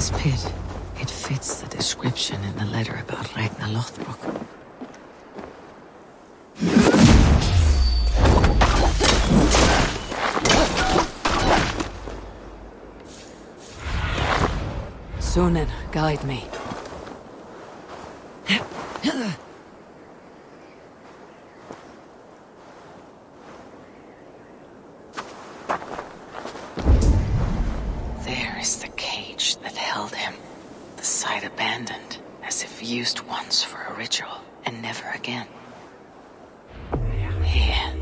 This pit, it fits the description in the letter about Ragnar Lothbrok. Sunan, guide me. have used once for a ritual, and never again. Here,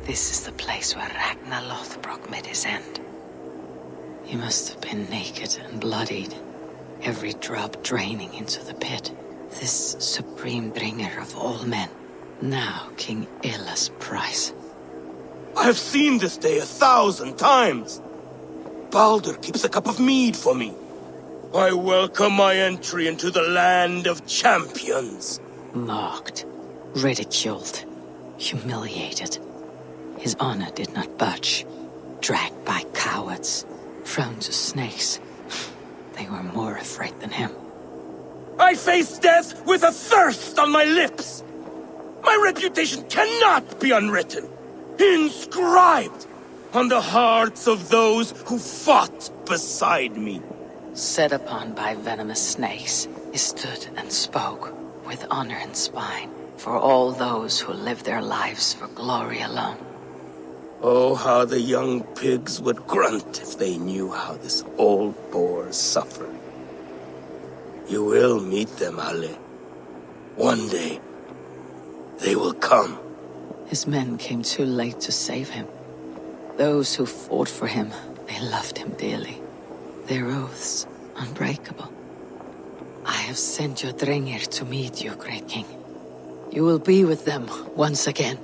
this is the place where Ragnar Lothbrok met his end. He must have been naked and bloodied, every drop draining into the pit. This supreme bringer of all men, now King Illa's prize. I have seen this day 1,000 times. Baldur keeps a cup of mead for me. I welcome my entry into the land of champions. Mocked, ridiculed, humiliated. His honor did not budge. Dragged by cowards, thrown to snakes. They were more afraid than him. I face death with a thirst on my lips. My reputation cannot be unwritten, inscribed on the hearts of those who fought beside me. Set upon by venomous snakes, he stood and spoke with honor in spine for all those who live their lives for glory alone. Oh, how the young pigs would grunt if they knew how this old boar suffered. You will meet them, Ale. One day, they will come. His men came too late to save him. Those who fought for him, they loved him dearly. Their oaths unbreakable. I have sent your Drengir to meet you, great king. You will be with them once again.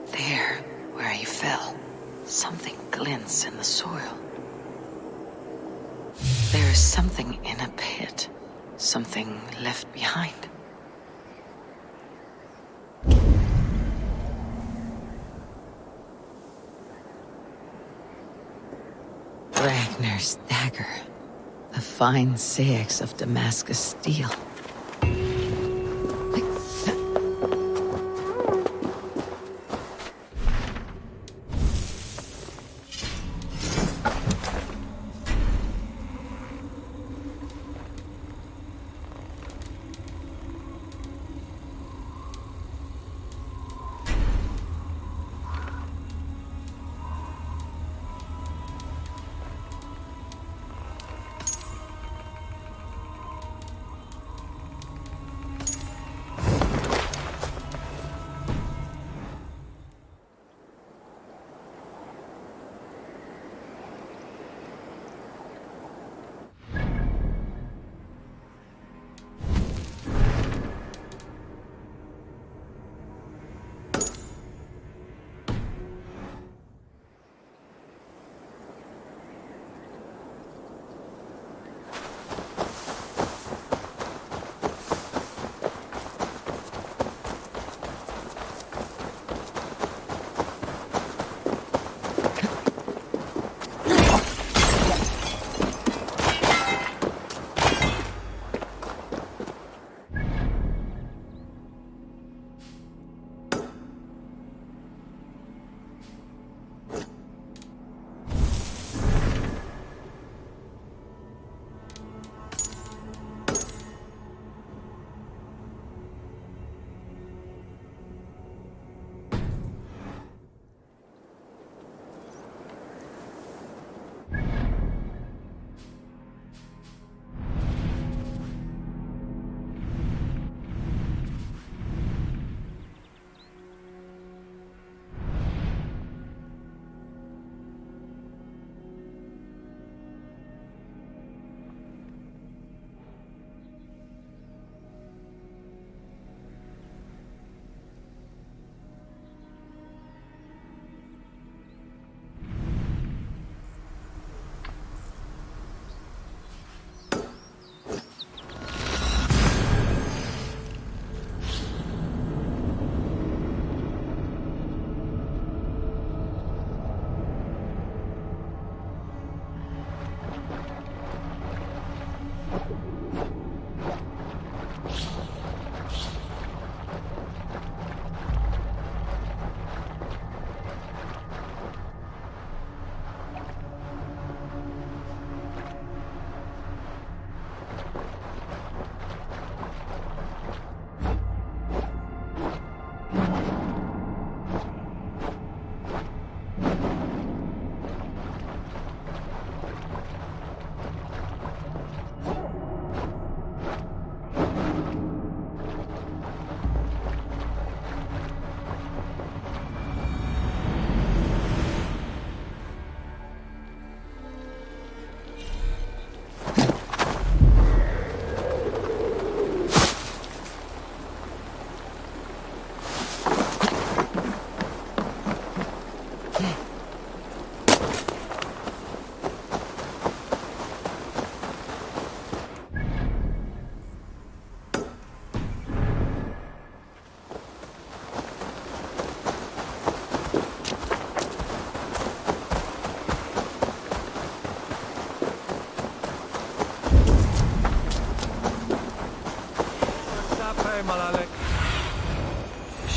There, where he fell, something glints in the soil. There is something in a pit, something left behind. Ragnar's dagger, a fine seax of Damascus steel.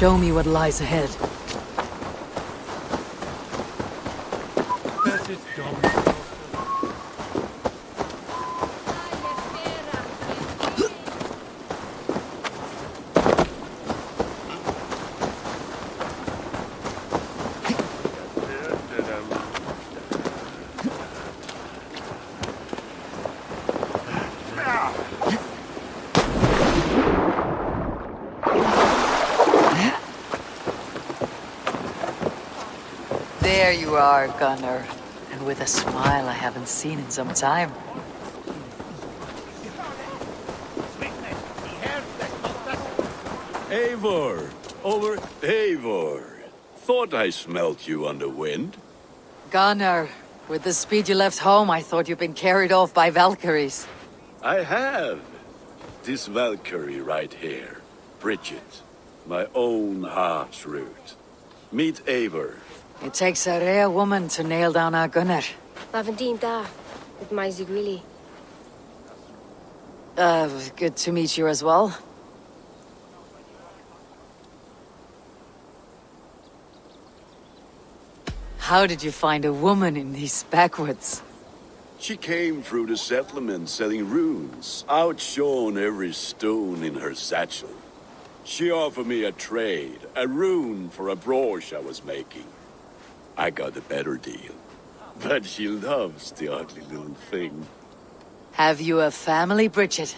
Show me what lies ahead. There you are, Gunner. And with a smile I haven't seen in some time. Eivor! Over Eivor! Thought I smelt you on the wind. Gunner, with the speed you left home, I thought you'd been carried off by Valkyries. I have. This Valkyrie right here. Bridget. My own heart's root. Meet Eivor. It takes a rare woman to nail down our Gunner. Lavendine da, with my Zigrili. Good to meet you as well. How did you find a woman in these backwoods? She came through the settlement selling runes, outshone every stone in her satchel. She offered me a trade, a rune for a brooch I was making. I got a better deal. But she loves the ugly little thing. Have you a family, Bridget?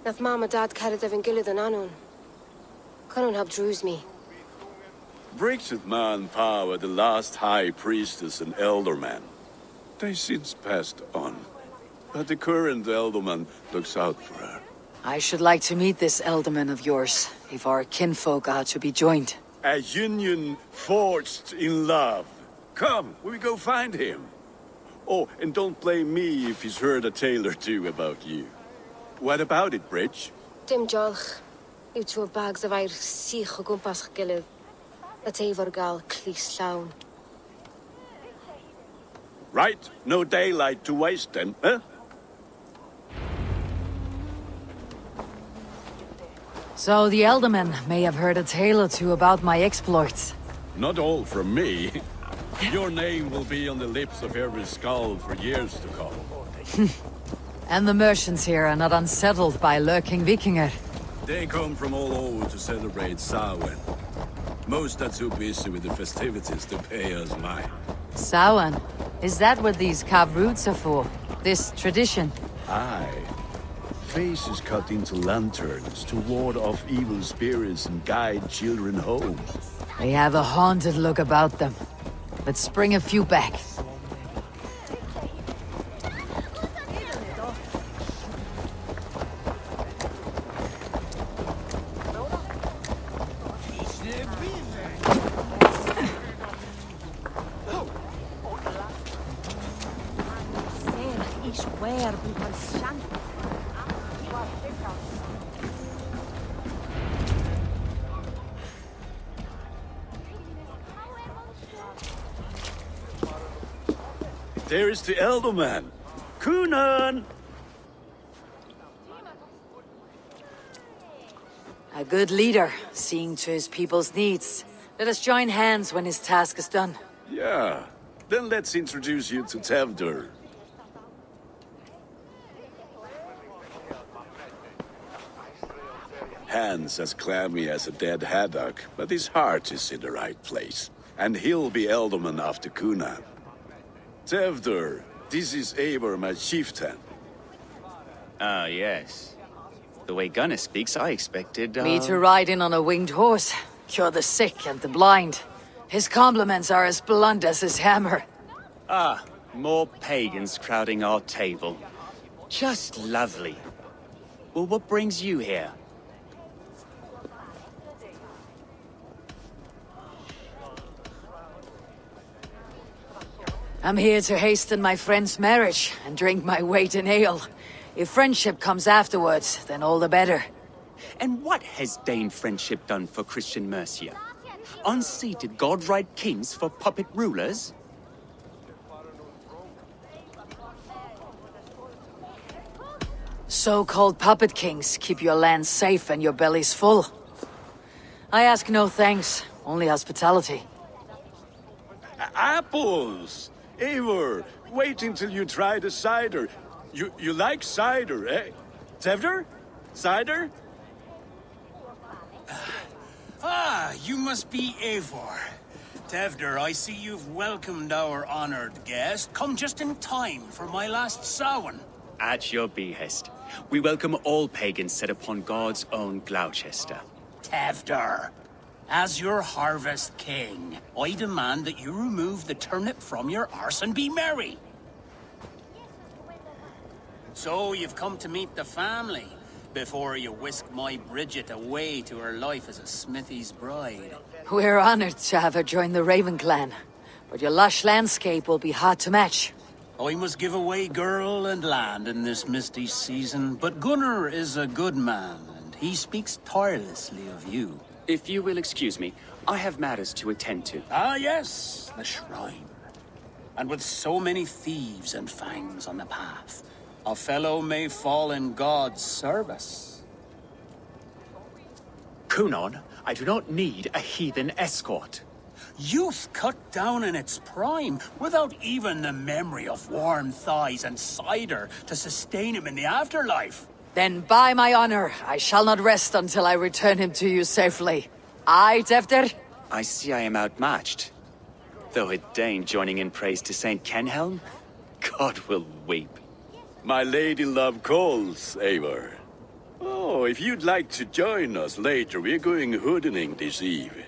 Naf mama dad carried Evan Gillid and Anon. Cannon helped druise me. Bridget Man Power, the last high priestess and elderman. They since passed on. But the current elderman looks out for her. I should like to meet this elderman of yours, if our kinfolk are to be joined. A union forged in love. Come, we go find him. Oh, and don't blame me if he's heard a tale or two about you. What about it, Bridge? Dim jolch. You two bags of air sich o gwmpas gilydd. At Eivor gal clis llawn. Right, no daylight to waste then, huh? So the elderman may have heard a tale or two about my exploits. Not all from me. Your name will be on the lips of every skull for years to come. And the merchants here are not unsettled by lurking Vikinger. They come from all over to celebrate Samhain. Most are too busy with the festivities to pay us mind. Samhain? Is that what these carved roots are for? This tradition? Aye. Faces cut into lanterns to ward off evil spirits and guide children home. They have a haunted look about them. Let's bring a few back. There is the Elderman. Kunan! A good leader, seeing to his people's needs. Let us join hands when his task is done. Yeah. Then let's introduce you to Tevdur. Hands as clammy as a dead haddock, but his heart is in the right place. And he'll be Elderman after Kunan. Tevdur, this is Eivor, my chieftain. Ah, yes. The way Gunnar speaks, I expected, Me to ride in on a winged horse, cure the sick and the blind. His compliments are as blunt as his hammer. Ah, more pagans crowding our table. Just lovely. Well, what brings you here? I'm here to hasten my friend's marriage and drink my weight in ale. If friendship comes afterwards, then all the better. And what has Dane friendship done for Christian Mercia? Unseated godright kings for puppet rulers? So-called puppet kings keep your land safe and your bellies full. I ask no thanks, only hospitality. Apples! Eivor, wait until you try the cider. You like cider, eh? Tevder? Cider? Ah, you must be Eivor. Tevder, I see you've welcomed our honored guest. Come just in time for my last Samhain. At your behest. We welcome all pagans set upon God's own Gloucester. Tevder, as your harvest king, I demand that you remove the turnip from your arse and be merry. So you've come to meet the family before you whisk my Bridget away to her life as a smithy's bride. We're honored to have her join the Raven clan, but your lush landscape will be hard to match. I must give away girl and land in this misty season, but Gunnar is a good man, and he speaks tirelessly of you. If you will excuse me, I have matters to attend to. Ah, yes, the shrine. And with so many thieves and fangs on the path, a fellow may fall in God's service. Kunon, I do not need a heathen escort. Youth cut down in its prime, without even the memory of warm thighs and cider to sustain him in the afterlife. Then by my honor, I shall not rest until I return him to you safely. Aye, Tefter? I see I am outmatched. Though a Dane joining in praise to Saint Kenhelm, God will weep. My lady love calls, Eivor. Oh, if you'd like to join us later, we're going hoodening this eve.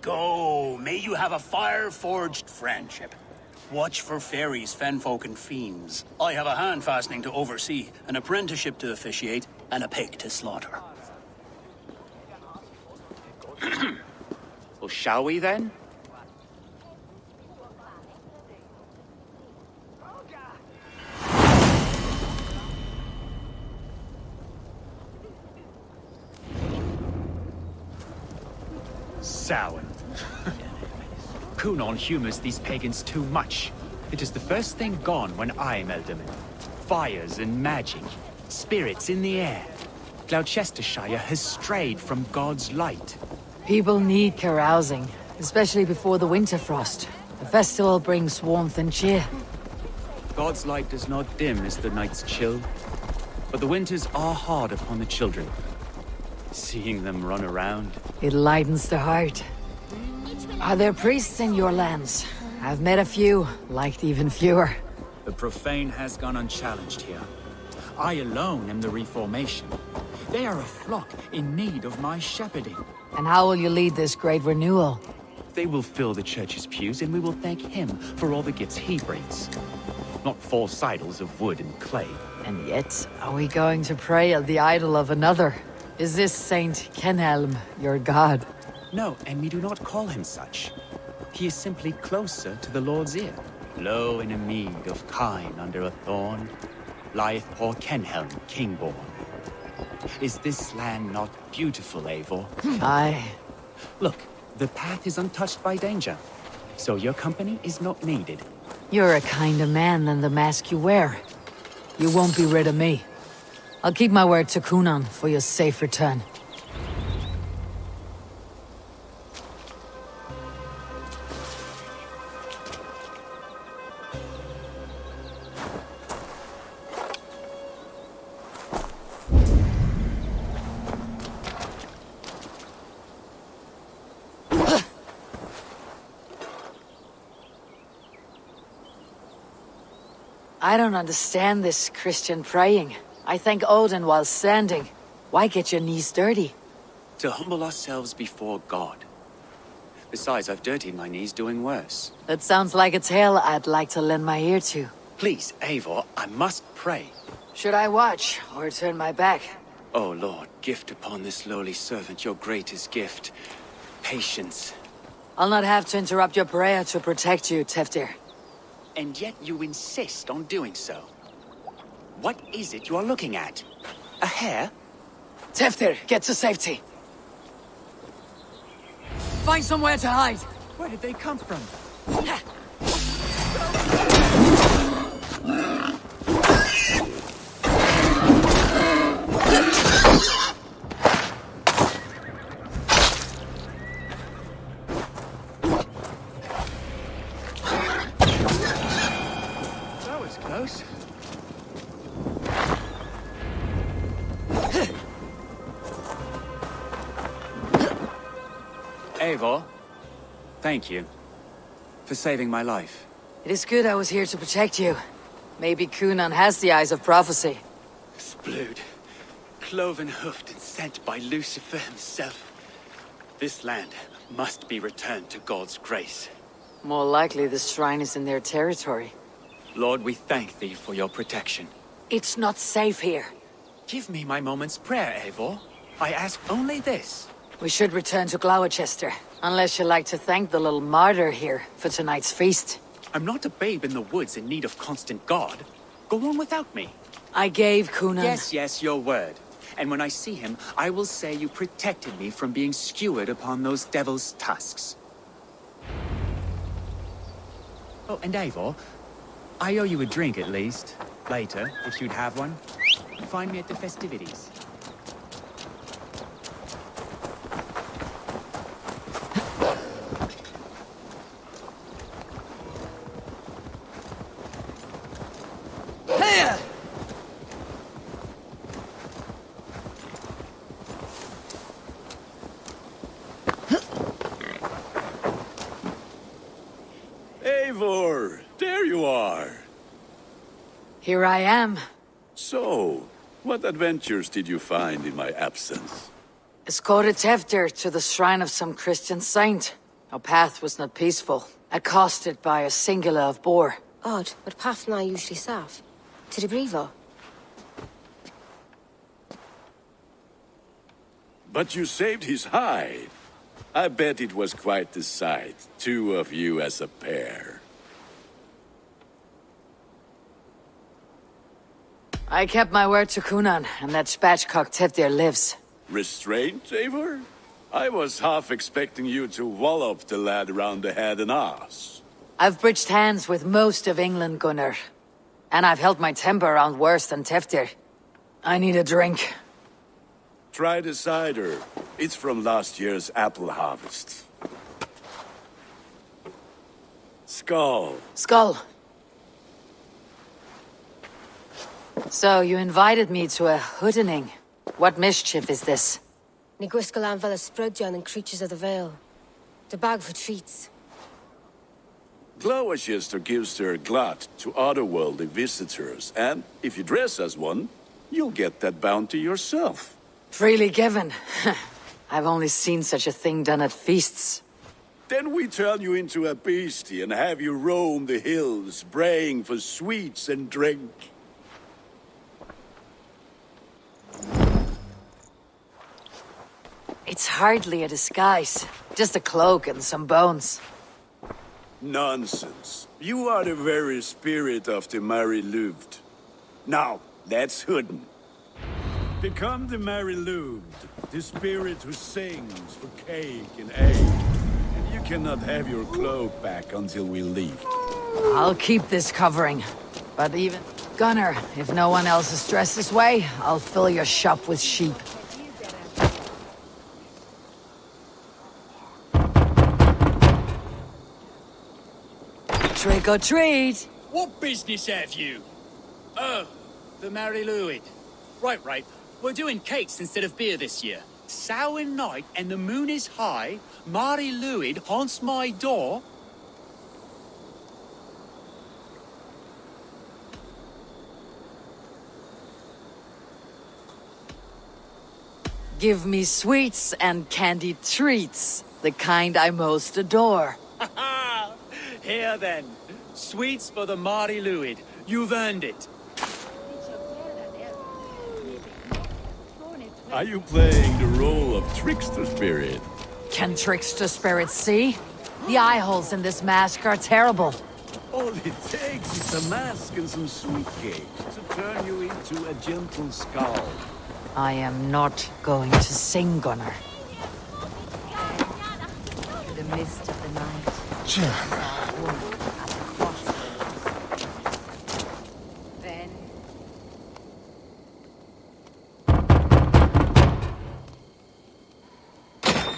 Go, may you have a fire-forged friendship. Watch for fairies, fenfolk, and fiends. I have a hand fastening to oversee, an apprenticeship to officiate, and a pig to slaughter. Well, shall we then? Sour. Kunon humors these pagans too much. It is the first thing gone when I am Elderman. Fires and magic, spirits in the air. Gloucestershire has strayed from God's light. People need carousing, especially before the winter frost. The festival brings warmth and cheer. God's light does not dim as the nights chill, but the winters are hard upon the children. Seeing them run around. It lightens the heart. Are there priests in your lands? I've met a few, liked even fewer. The profane has gone unchallenged here. I alone am the reformation. They are a flock in need of my shepherding. And how will you lead this great renewal? They will fill the church's pews, and we will thank him for all the gifts he brings. Not false idols of wood and clay. And yet, are we going to pray at the idol of another? Is this Saint Kenhelm your god? No, and we do not call him such. He is simply closer to the Lord's ear. Low in a mead of kine under a thorn, lieth poor Kenhelm, king-born. Is this land not beautiful, Eivor? Aye. Look, the path is untouched by danger, so your company is not needed. You're a kinder man than the mask you wear. You won't be rid of me. I'll keep my word to Kunon for your safe return. I don't understand this Christian praying. I thank Odin while standing. Why get your knees dirty? To humble ourselves before God. Besides, I've dirtied my knees doing worse. That sounds like a tale I'd like to lend my ear to. Please, Eivor, I must pray. Should I watch, or turn my back? O Lord, gift upon this lowly servant your greatest gift. Patience. I'll not have to interrupt your prayer to protect you, Teftir. And yet you insist on doing so. What is it you are looking at? A hare? Teftir, get to safety. Find somewhere to hide. Where did they come from? Eivor, thank you for saving my life. It is good I was here to protect you. Maybe Cunan has the eyes of prophecy. Splood, cloven-hoofed and sent by Lucifer himself. This land must be returned to God's grace. More likely the shrine is in their territory. Lord, we thank thee for your protection. It's not safe here. Give me my moment's prayer, Eivor. I ask only this. We should return to Gloucester, unless you'd like to thank the little martyr here for tonight's feast. I'm not a babe in the woods in need of constant guard. Go on without me. I gave Cunan... Yes, your word. And when I see him, I will say you protected me from being skewered upon those devil's tusks. Oh, and Eivor, I owe you a drink at least. Later, if you'd have one. Find me at the festivities. Eivor, there you are. Here I am. So, what adventures did you find in my absence? Escorted Tefter to the shrine of some Christian saint. Our path was not peaceful, accosted by a singular of boar. Odd, but path na usually safe. To the brievo. But you saved his hide. I bet it was quite the sight, two of you as a pair. I kept my word to Cunan, and that spatchcock Teftir lives. Restraint, Eivor? I was half expecting you to wallop the lad around the head and ass. I've bridged hands with most of England, Gunnar. And I've held my temper around worse than Teftir. I need a drink. Try the cider. It's from last year's apple harvest. Skull. Skull. So, you invited me to a hoodening. What mischief is this? Ni gwisgalan fel ysbrydion and creatures of the Vale. The bag for treats. Gloucester gives their glut to otherworldly visitors, and if you dress as one, you'll get that bounty yourself. Freely given. I've only seen such a thing done at feasts. Then we turn you into a beastie and have you roam the hills, braying for sweets and drink. It's hardly a disguise. Just a cloak and some bones. Nonsense. You are the very spirit of the Mary-Louved. Now, let's hoodin. Become the Mary-Louved, the spirit who sings for cake and egg. And you cannot have your cloak back until we leave. I'll keep this covering. But even... Gunnar, if no one else is dressed this way, I'll fill your shop with sheep. Trick or treat! What business have you? Oh, the Mary-Louid. Right. We're doing cakes instead of beer this year. Samhain night and the moon is high. Mary-Louid haunts my door. Give me sweets and candied treats, the kind I most adore. Here then, sweets for the Mary-Louid. You've earned it. Are you playing the role of trickster spirit? Can trickster spirits see? The eye holes in this mask are terrible. All it takes is a mask and some sweet cake to turn you into a gentle skull. I am not going to sing, Gunnar. The mist of the night. Then...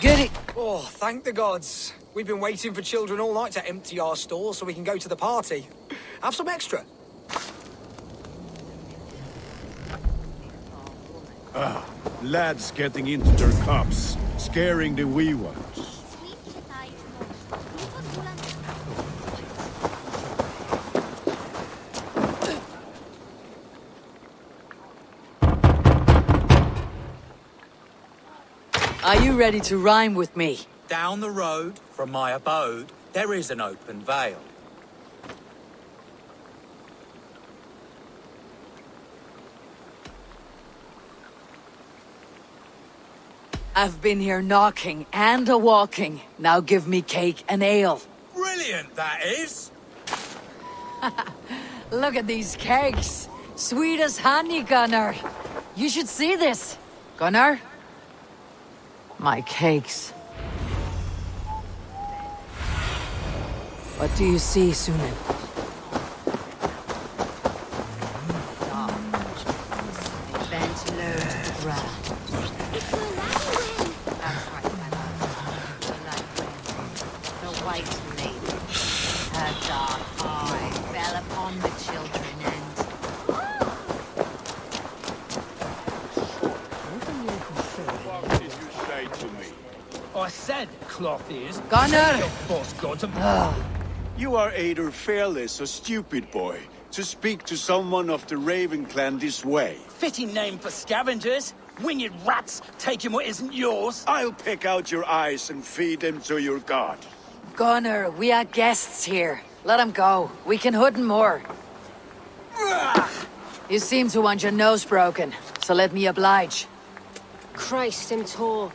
Get it! Oh, thank the gods. We've been waiting for children all night to empty our store so we can go to the party. Have some extra. Lads getting into their cups, scaring the wee ones. Are you ready to rhyme with me? Down the road from my abode, there is an open vale. I've been here knocking and a-walking. Now give me cake and ale. Brilliant, that is! Look at these cakes. Sweet as honey, Gunnar. You should see this. Gunnar? My cakes. What do you see, Sunan? Bent low to the ground. It's a light That's right, my love. The light wind. The white lady. Her dark eye fell upon the children and... What did you say to me? I said cloth is. Gunnar! Boss got to... You are either fearless or stupid, boy, to speak to someone of the Raven clan this way. Fitting name for scavengers. Winged rats taking what isn't yours. I'll pick out your eyes and feed them to your god. Gunnar, we are guests here. Let him go. We can hood more. You seem to want your nose broken, so let me oblige. Christ, him tall.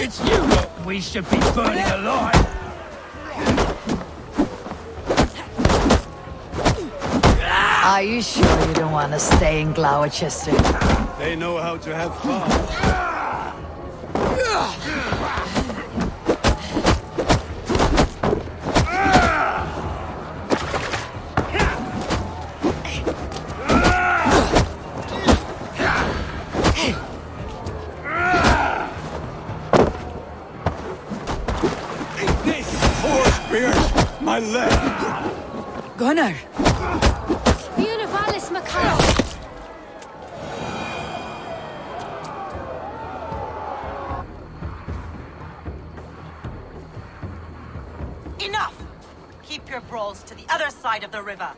It's you lot we should be burning alive. Are you sure you don't want to stay in Gloucester? They know how to have fun. My leg! Gunnar! Univalis Macau! Enough! Keep your brawls to the other side of the river.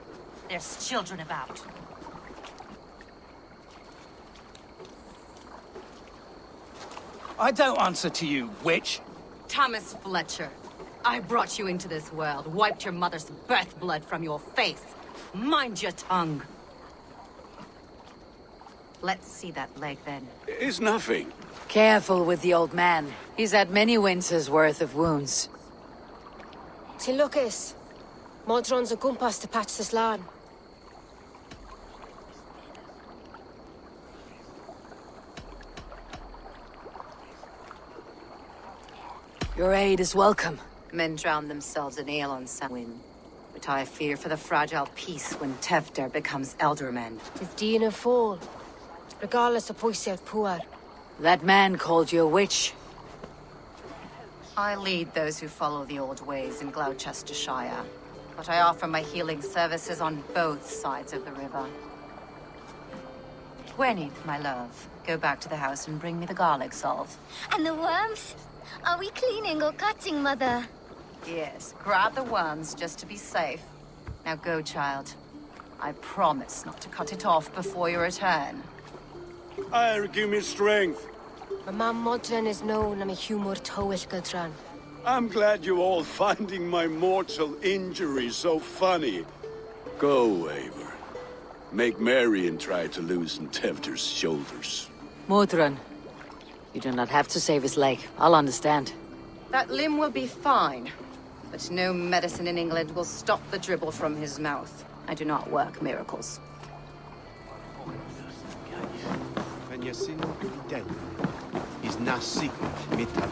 There's children about. I don't answer to you, witch. Thomas Fletcher. I brought you into this world, wiped your mother's birth blood from your face. Mind your tongue. Let's see that leg, then. It's nothing. Careful with the old man. He's had many winters' worth of wounds. Till Lucas. Modron's a gumpas to patch this land. Your aid is welcome. Men drown themselves in ale on Samhain. But I fear for the fragile peace when Tevder becomes eldermen. If Dina fall. Regardless of Poisier Puar. That man called you a witch. I lead those who follow the old ways in Gloucestershire. But I offer my healing services on both sides of the river. Gwyneth, my love, go back to the house and bring me the garlic salt. And the worms? Are we cleaning or cutting, Mother? Yes, grab the worms just to be safe. Now go, child. I promise not to cut it off before your return. Give me strength. My mam Modron is known am a humor towish gadran. I'm glad you're all finding my mortal injury so funny. Go, Eivor. Make merry and try to loosen Tevder's shoulders. Modron, you do not have to save his leg. I'll understand. That limb will be fine. But no medicine in England will stop the dribble from his mouth. I do not work miracles. When you see no dead, is not secret, mitar.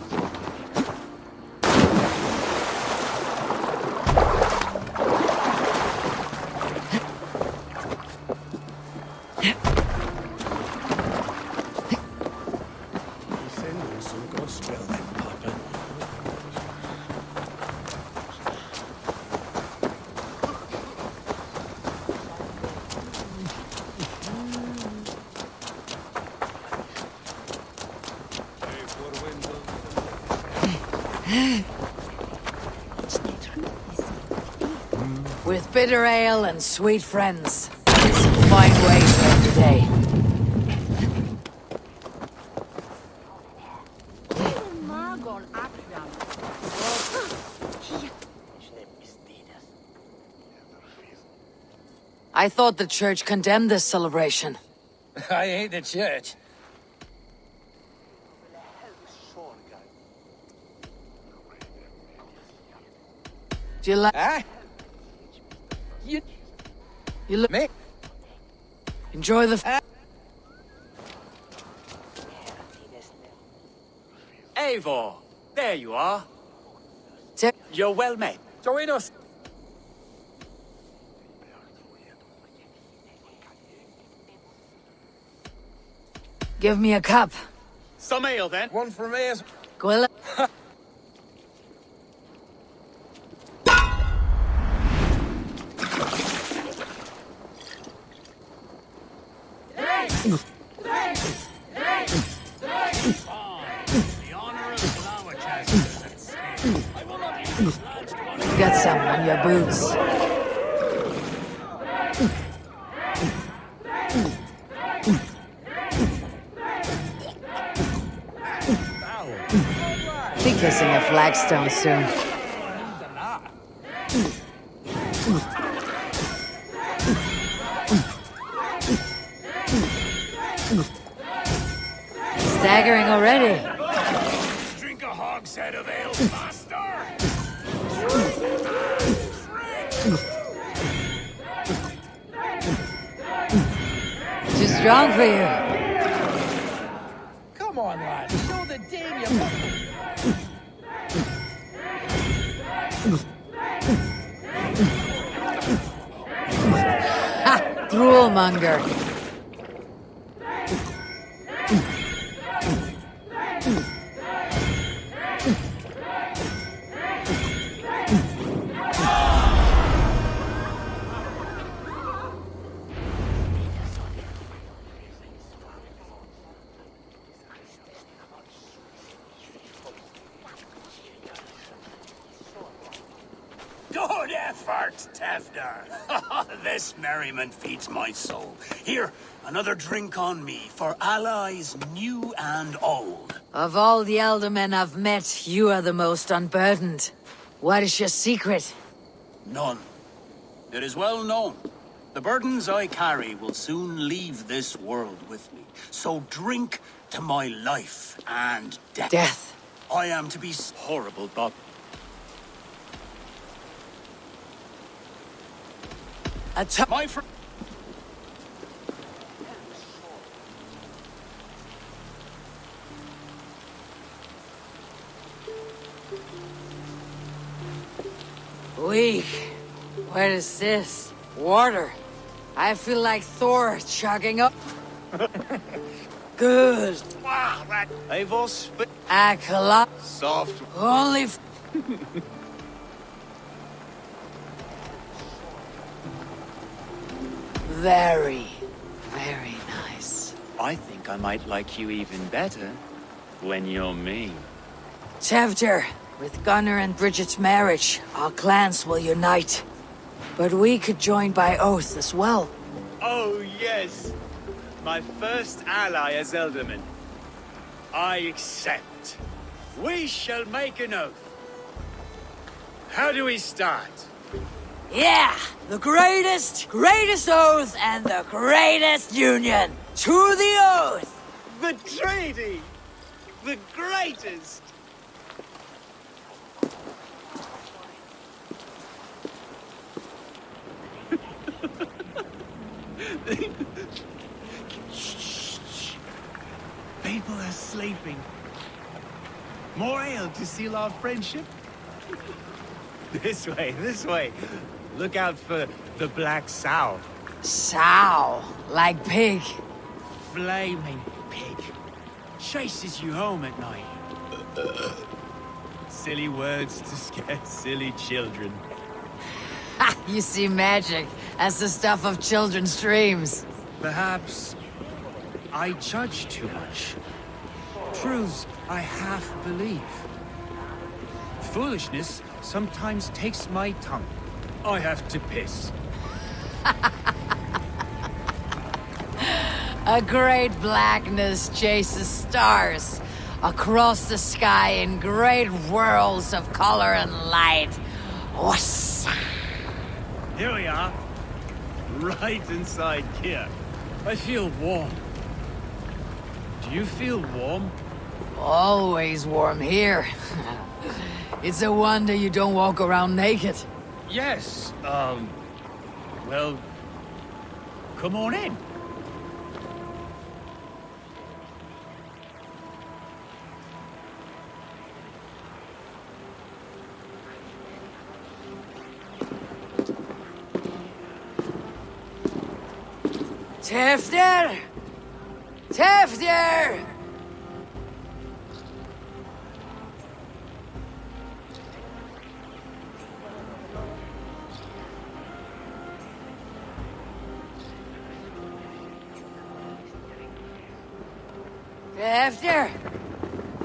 With bitter ale and sweet friends. It's a fine way to end the day. I thought the church condemned this celebration. I hate the church. Do you like... Ah? You look... Me? Enjoy the... Eivor, there you are. Tip. You're well met. Join us. Give me a cup. Some ale, then. One from me as... Gwilla. Get some on your boots. Be kissing a flagstone soon. Staggering already. Drink a hogshead of ale, master! Too strong for you. Come on, lad. Show the dame you... Ha! Droolmonger. Good effort, Tevder. This merriment feeds my soul. Here, another drink on me for allies new and old. Of all the elder men I've met, you are the most unburdened. What is your secret? None. It is well known. The burdens I carry will soon leave this world with me. So drink to my life and death. Death. I am to be Horrible, Bob. my friend. Weak. What is this? Water. I feel like Thor chugging up. Good. Wow, that Eivor, spit. Acolyte. Soft. Only very, very nice. I think I might like you even better when you're me. Tevder, with Gunnar and Bridget's marriage, our clans will unite. But we could join by oath as well. Oh, yes. My first ally as Elderman. I accept. We shall make an oath. How do we start? Yeah! The greatest oath and the greatest union! To the oath! The treaty! The greatest! Shh. People are sleeping. More ale to seal our friendship? This way. Look out for the black sow. Sow, like pig. Flaming pig. Chases you home at night. Silly words to scare silly children. Ha! You see magic as the stuff of children's dreams. Perhaps I judge too much. Truths I half believe. Foolishness sometimes takes my tongue. I have to piss. A great blackness chases stars across the sky in great whirls of color and light. Whoosh! Here we are. Right inside here. I feel warm. Do you feel warm? Always warm here. It's a wonder you don't walk around naked. Yes, well, come on in. Tefter! Tefter! Tefter!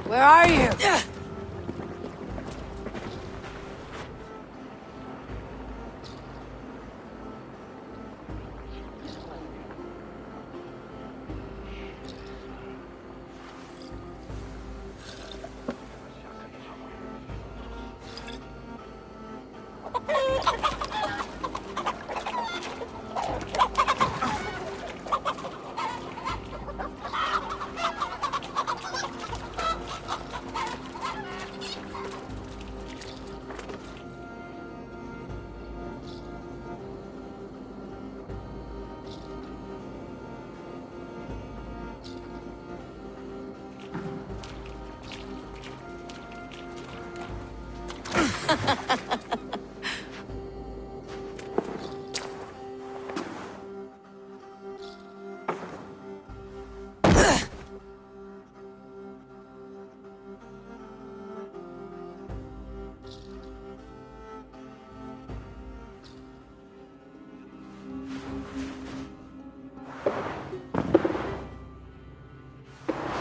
Where are you?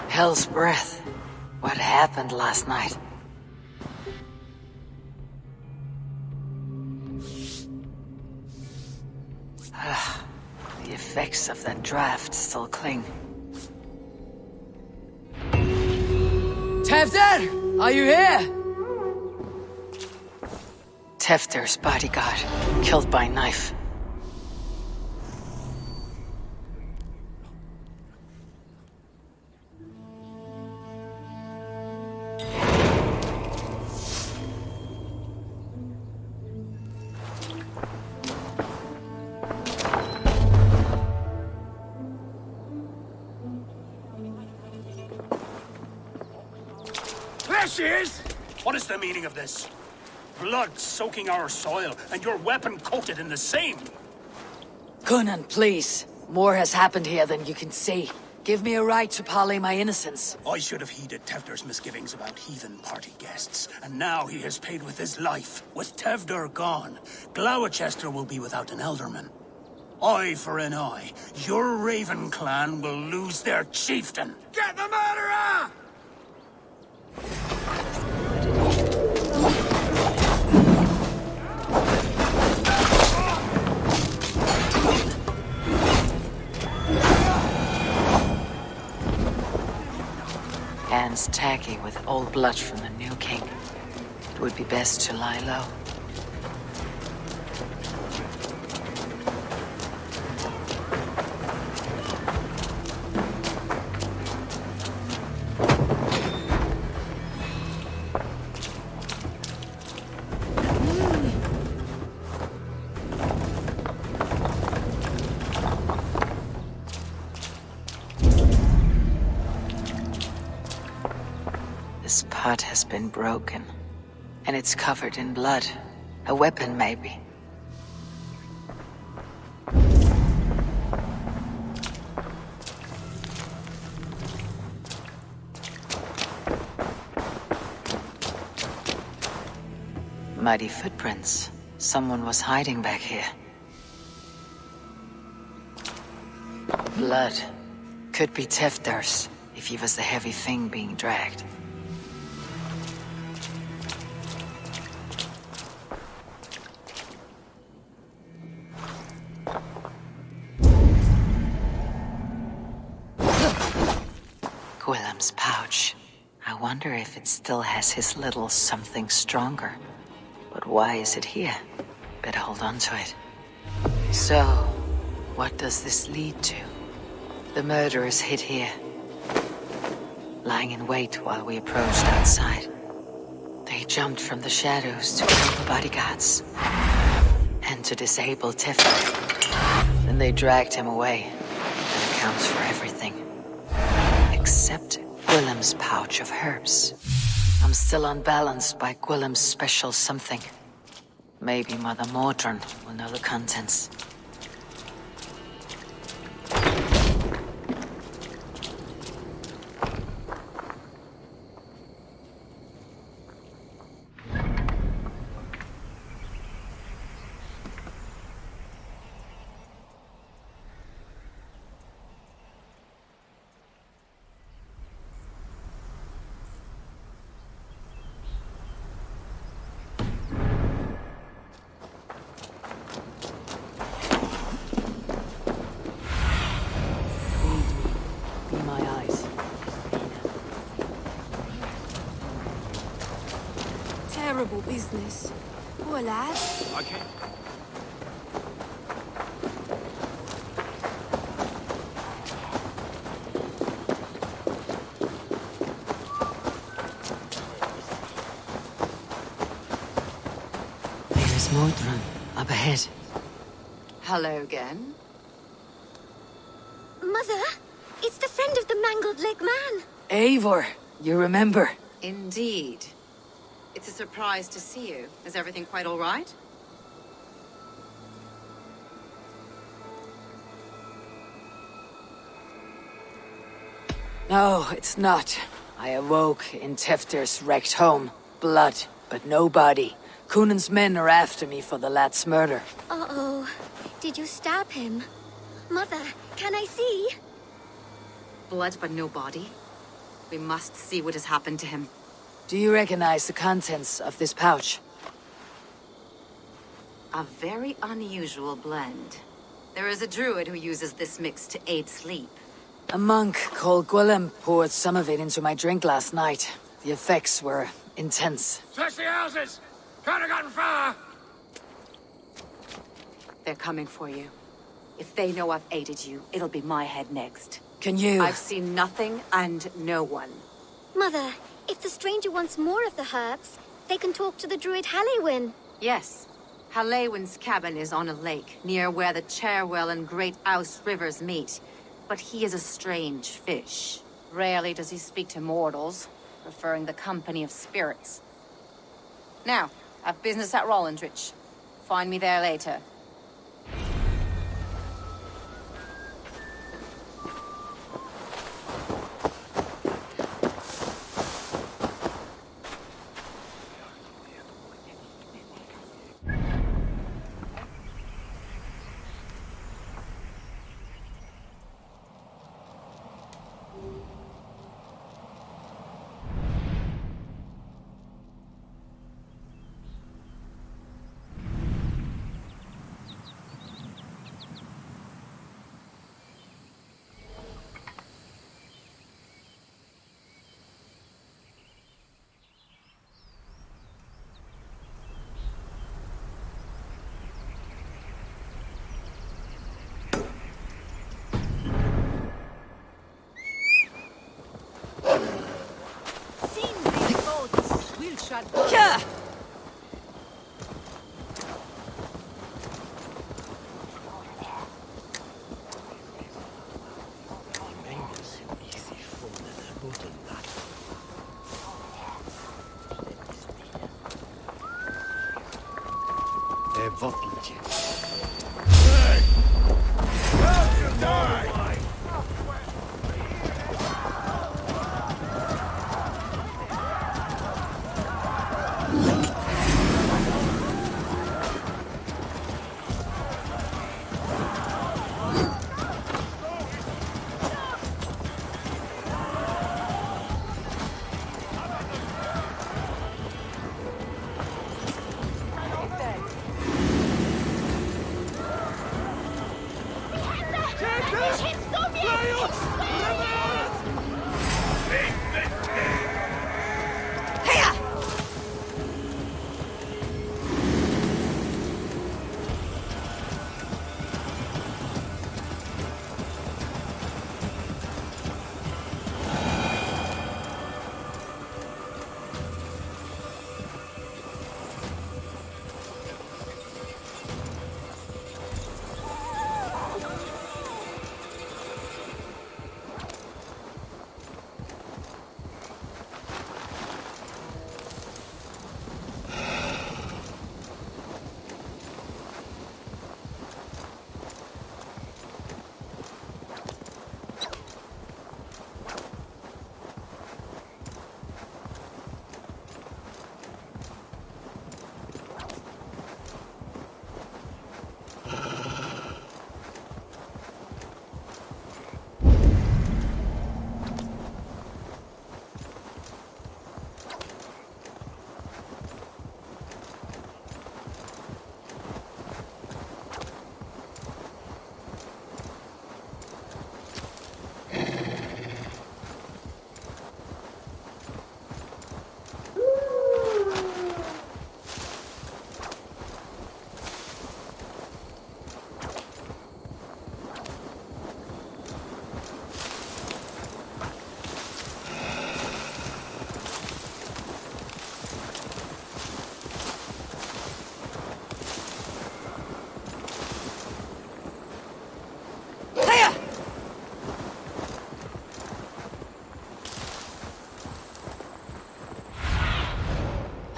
Hell's breath. What happened last night? The effects of that draft still cling. Tefter! Are you here? Tefter's bodyguard, killed by knife. There she is! What is the meaning of this? Blood soaking our soil, and your weapon coated in the same! Conan, please. More has happened here than you can see. Give me a right to parley my innocence. I should have heeded Tevder's misgivings about heathen party guests, and now he has paid with his life. With Tevder gone, Gloucester will be without an elderman. Eye for an eye. Your Raven clan will lose their chieftain. Get the murderer! Hands tacky with old blood from the new king. It would be best to lie low. This pot has been broken, and it's covered in blood. A weapon, maybe. Muddy footprints. Someone was hiding back here. Blood. Could be Tefder's, if he was the heavy thing being dragged. Gwillem's pouch. I wonder if it still has his little something stronger. But why is it here? Better hold on to it. So, what does this lead to? The murderers hid here, lying in wait while we approached outside. They jumped from the shadows to kill the bodyguards and to disable Tefter. Then they dragged him away. That accounts for everything. Except Gwillem's pouch of herbs. I'm still unbalanced by Gwillem's special something. Maybe Mother Mordran will know the contents. Terrible business. Poor lad. Okay. There's Mordran up ahead. Hello again. Mother, it's the friend of the mangled leg man. Eivor, you remember? Indeed. It's a surprise to see you. Is everything quite all right? No, it's not. I awoke in Tefter's wrecked home. Blood, but no body. Cunan's men are after me for the lad's murder. Uh-oh. Did you stab him? Mother, can I see? Blood but no body? We must see what has happened to him. Do you recognize the contents of this pouch? A very unusual blend. There is a druid who uses this mix to aid sleep. A monk called Gwillem poured some of it into my drink last night. The effects were intense. Search the houses! Can't have gotten far! They're coming for you. If they know I've aided you, it'll be my head next. Can you... I've seen nothing and no one. Mother, if the stranger wants more of the herbs, they can talk to the druid Hallywin. Yes. Hallywin's cabin is on a lake, near where the Cherwell and Great Ouse rivers meet. But he is a strange fish. Rarely does he speak to mortals, preferring the company of spirits. Now, I've business at Rollindrich. Find me there later. Yeah!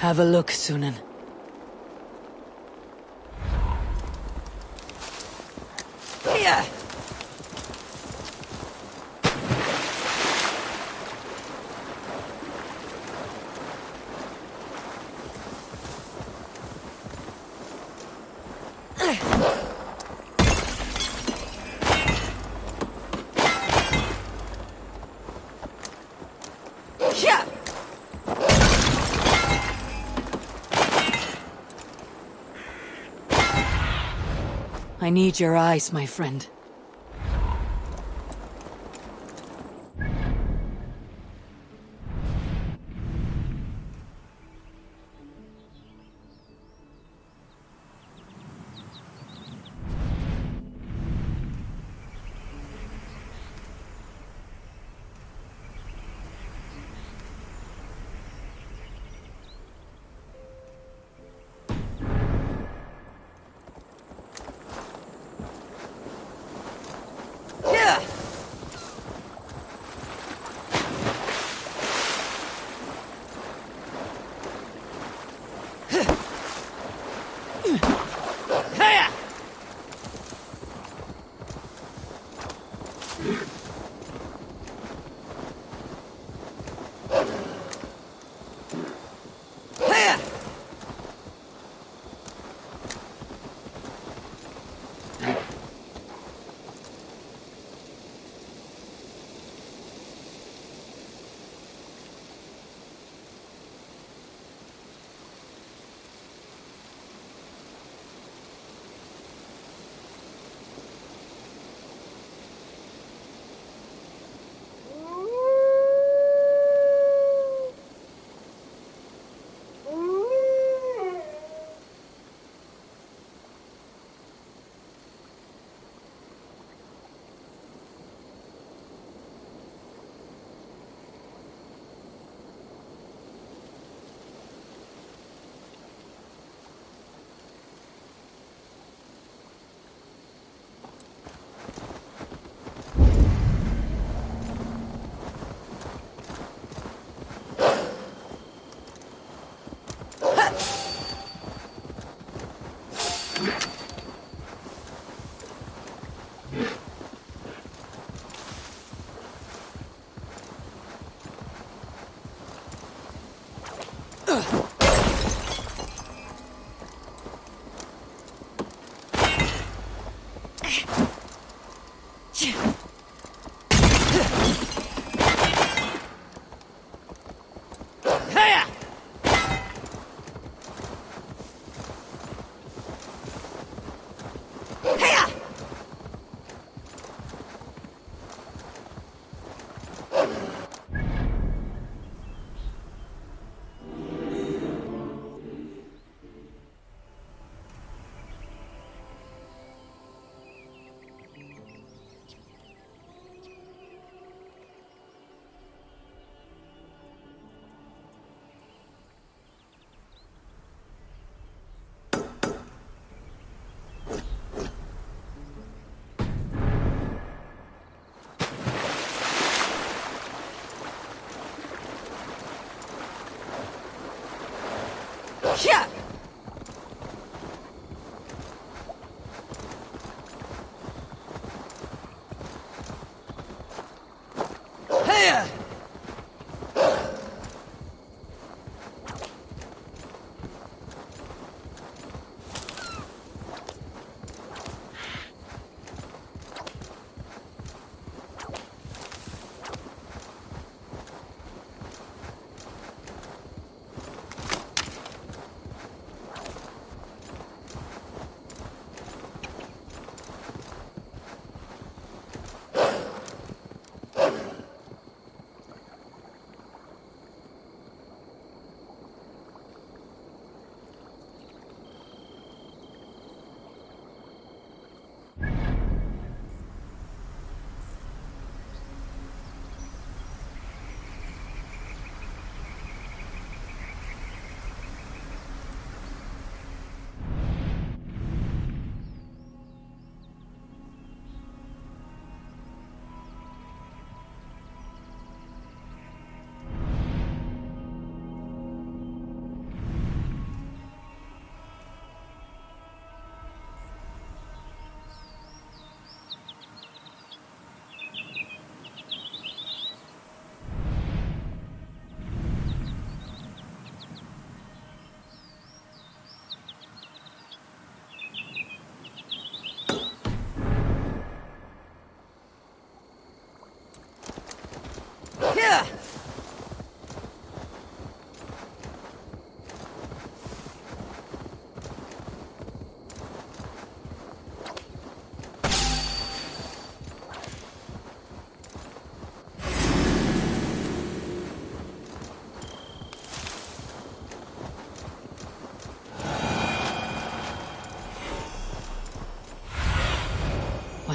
Have a look, Sunan. Yeah. I need your eyes, my friend.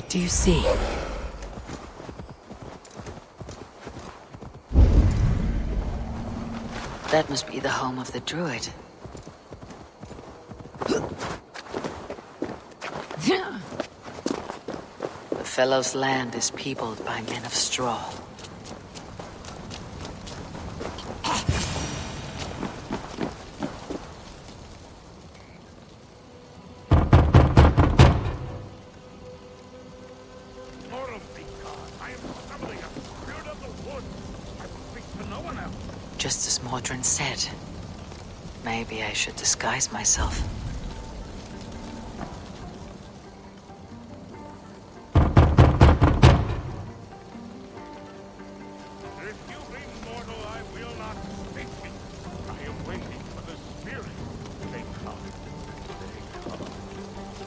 Do you see? That must be the home of the druid. The fellow's land is peopled by men of straw. Just as Mordrin said, maybe I should disguise myself. If you be mortal, I will not speak it. I am waiting for the spirit. They come.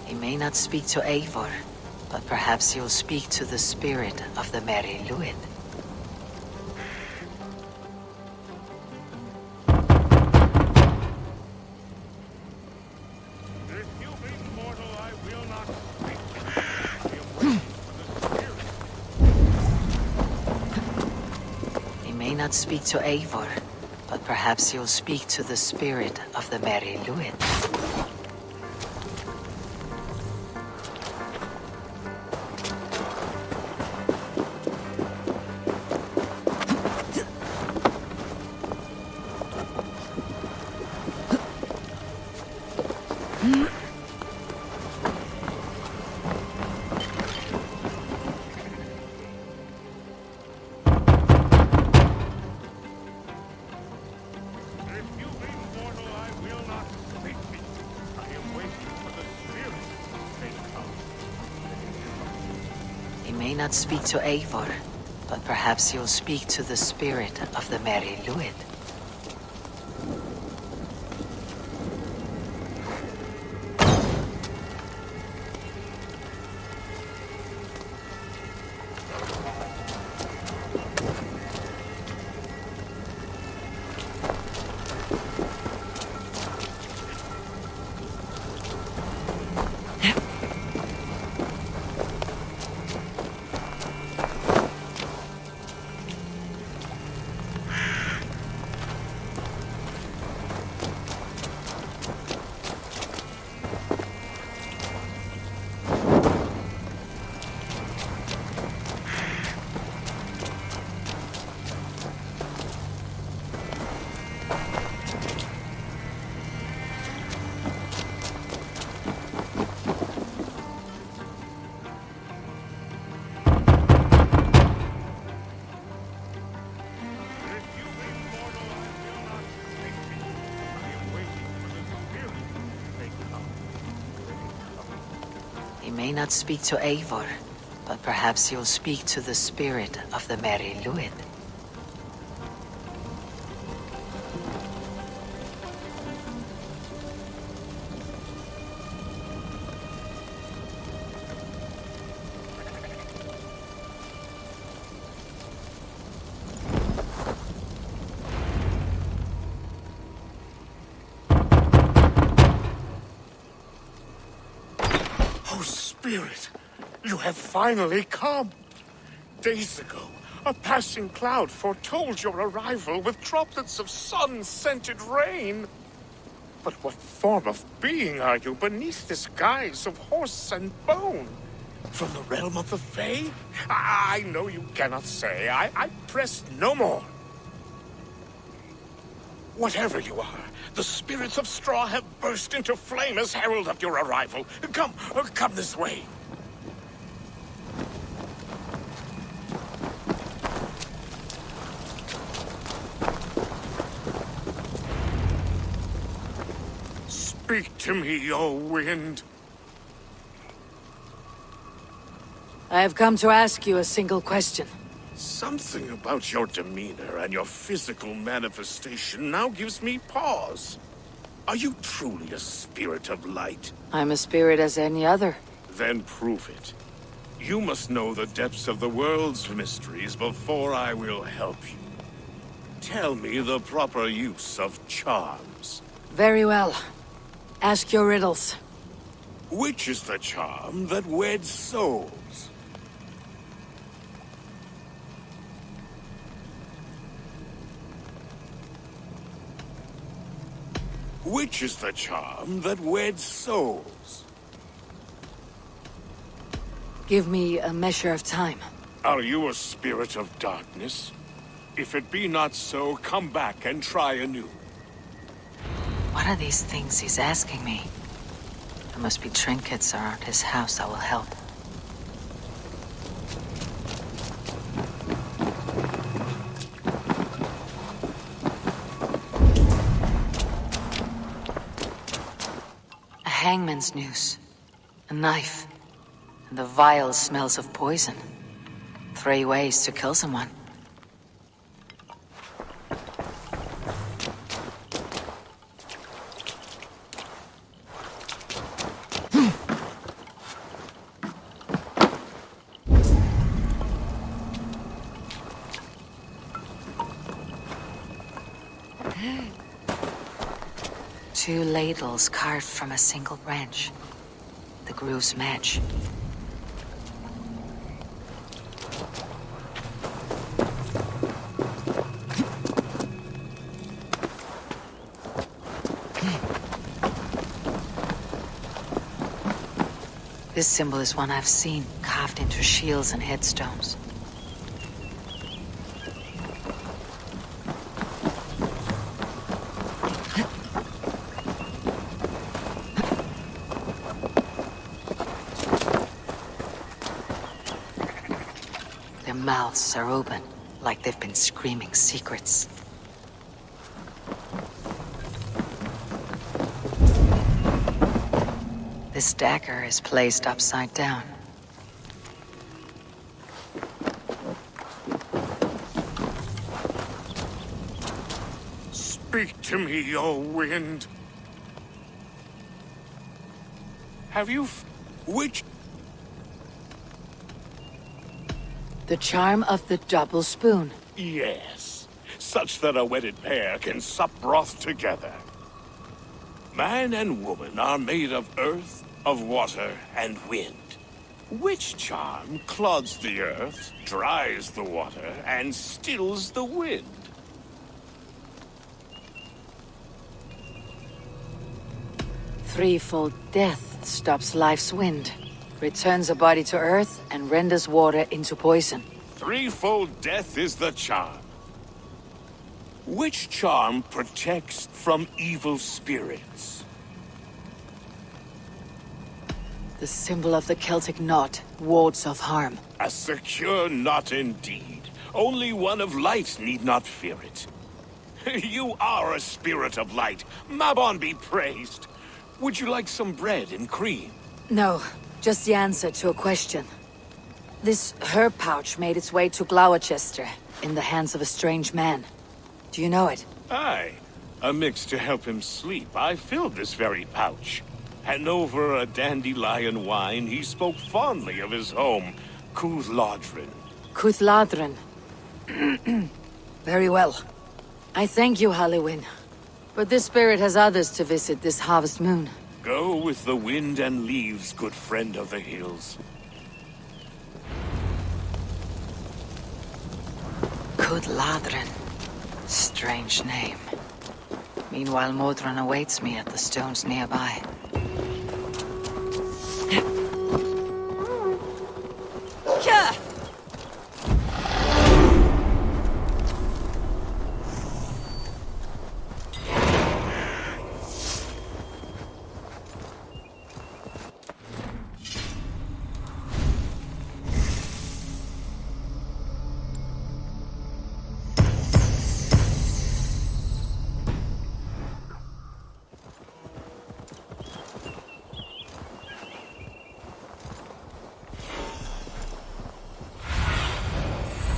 He may not speak to Eivor, but perhaps he'll speak to the spirit of the Merry Luid. Speak to Eivor, but perhaps he'll speak to the spirit of the Merry Luid. Not speak to Eivor, but perhaps he'll speak to the spirit of the Merry Luid. May not speak to Eivor, but perhaps he'll speak to the spirit of the Merry Luid. Spirit, you have finally come. Days ago, a passing cloud foretold your arrival with droplets of sun-scented rain. But what form of being are you beneath this guise of horse and bone? From the realm of the Fae? I know you cannot say. I press no more. Whatever you are, the spirits of straw have burst into flame as herald of your arrival. Come this way. Speak to me, O wind. I have come to ask you a single question. Something about your demeanor and your physical manifestation now gives me pause. Are you truly a spirit of light? I'm a spirit as any other. Then prove it. You must know the depths of the world's mysteries before I will help you. Tell me the proper use of charms. Very well. Ask your riddles. Which is the charm that weds souls? Which is the charm that weds souls? Give me a measure of time. Are you a spirit of darkness? If it be not so, come back and try anew. What are these things he's asking me? There must be trinkets around his house that will help. A hangman's noose, a knife, and the vile smells of poison. 3 ways to kill someone. Two ladles carved from a single branch. The grooves match. This symbol is one I've seen, carved into shields and headstones. Their mouths are open, like they've been screaming secrets. This dagger is placed upside down. Speak to me, O wind. Have you which? The charm of the double spoon. Yes, such that a wedded pair can sup broth together. Man and woman are made of earth, of water, and wind. Which charm clods the earth, dries the water, and stills the wind? Threefold death stops life's wind, returns a body to earth, and renders water into poison. Threefold death is the charm. Which charm protects from evil spirits? The symbol of the Celtic knot wards off harm. A secure knot indeed. Only one of light need not fear it. You are a spirit of light. Mabon be praised. Would you like some bread and cream? No, just the answer to a question. This herb pouch made its way to Gloucester in the hands of a strange man. Do you know it? Aye. A mix to help him sleep. I filled this very pouch. And over a dandelion wine, he spoke fondly of his home, Cuthladrin. Cuthladrin. Very well. I thank you, Halliwyn. But this spirit has others to visit this harvest moon. Go with the wind and leaves, good friend of the hills. Cuthladrin. Strange name. Meanwhile, Modron awaits me at the stones nearby.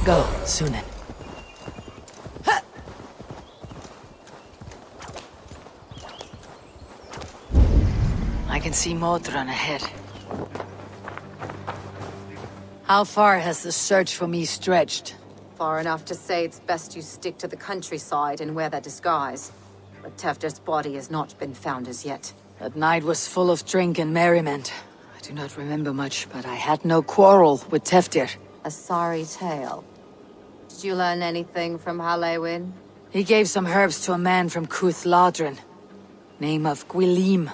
Go, Sunan. I can see Modron ahead. How far has the search for me stretched? Far enough to say it's best you stick to the countryside and wear that disguise. But Tefter's body has not been found as yet. That night was full of drink and merriment. I do not remember much, but I had no quarrel with Teftir. A sorry tale. Did you learn anything from Halliwyn? He gave some herbs to a man from Cuthladrin. Name of Gwilym.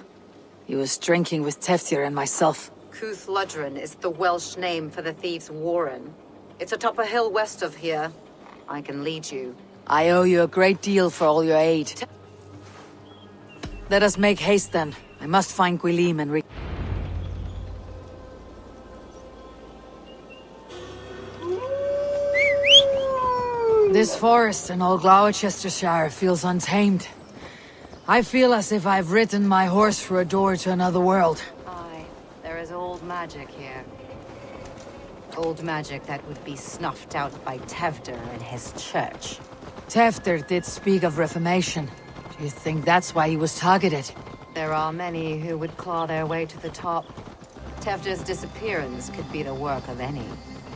He was drinking with Teftir and myself. Cúth Ludren is the Welsh name for the thieves' warren. It's atop a hill west of here. I can lead you. I owe you a great deal for all your aid. Let us make haste then. I must find Gwilym and This forest in old Gloucestershire feels untamed. I feel as if I've ridden my horse through a door to another world. Aye, there is old magic here. Old magic that would be snuffed out by Tevder and his church. Teftir did speak of reformation. Do you think that's why he was targeted? There are many who would claw their way to the top. Tevder's disappearance could be the work of any.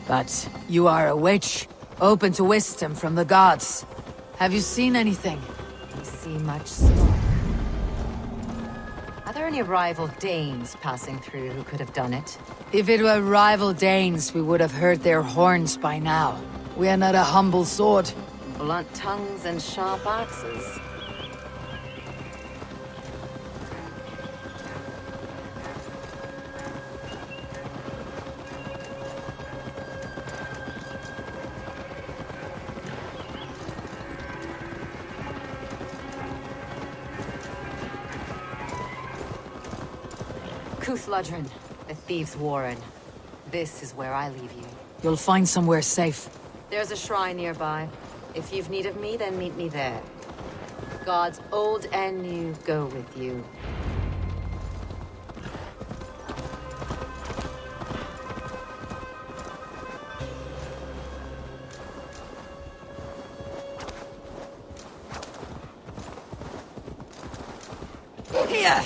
But you are a witch, open to wisdom from the gods. Have you seen anything? You see much smoke. Are there any rival Danes passing through who could have done it? If it were rival Danes, we would have heard their horns by now. We are not a humble sword. Blunt tongues and sharp axes. Cúth Ludren, the thieves' warren. This is where I leave you. You'll find somewhere safe. There's a shrine nearby. If you've need of me, then meet me there. Gods old and new go with you. Here!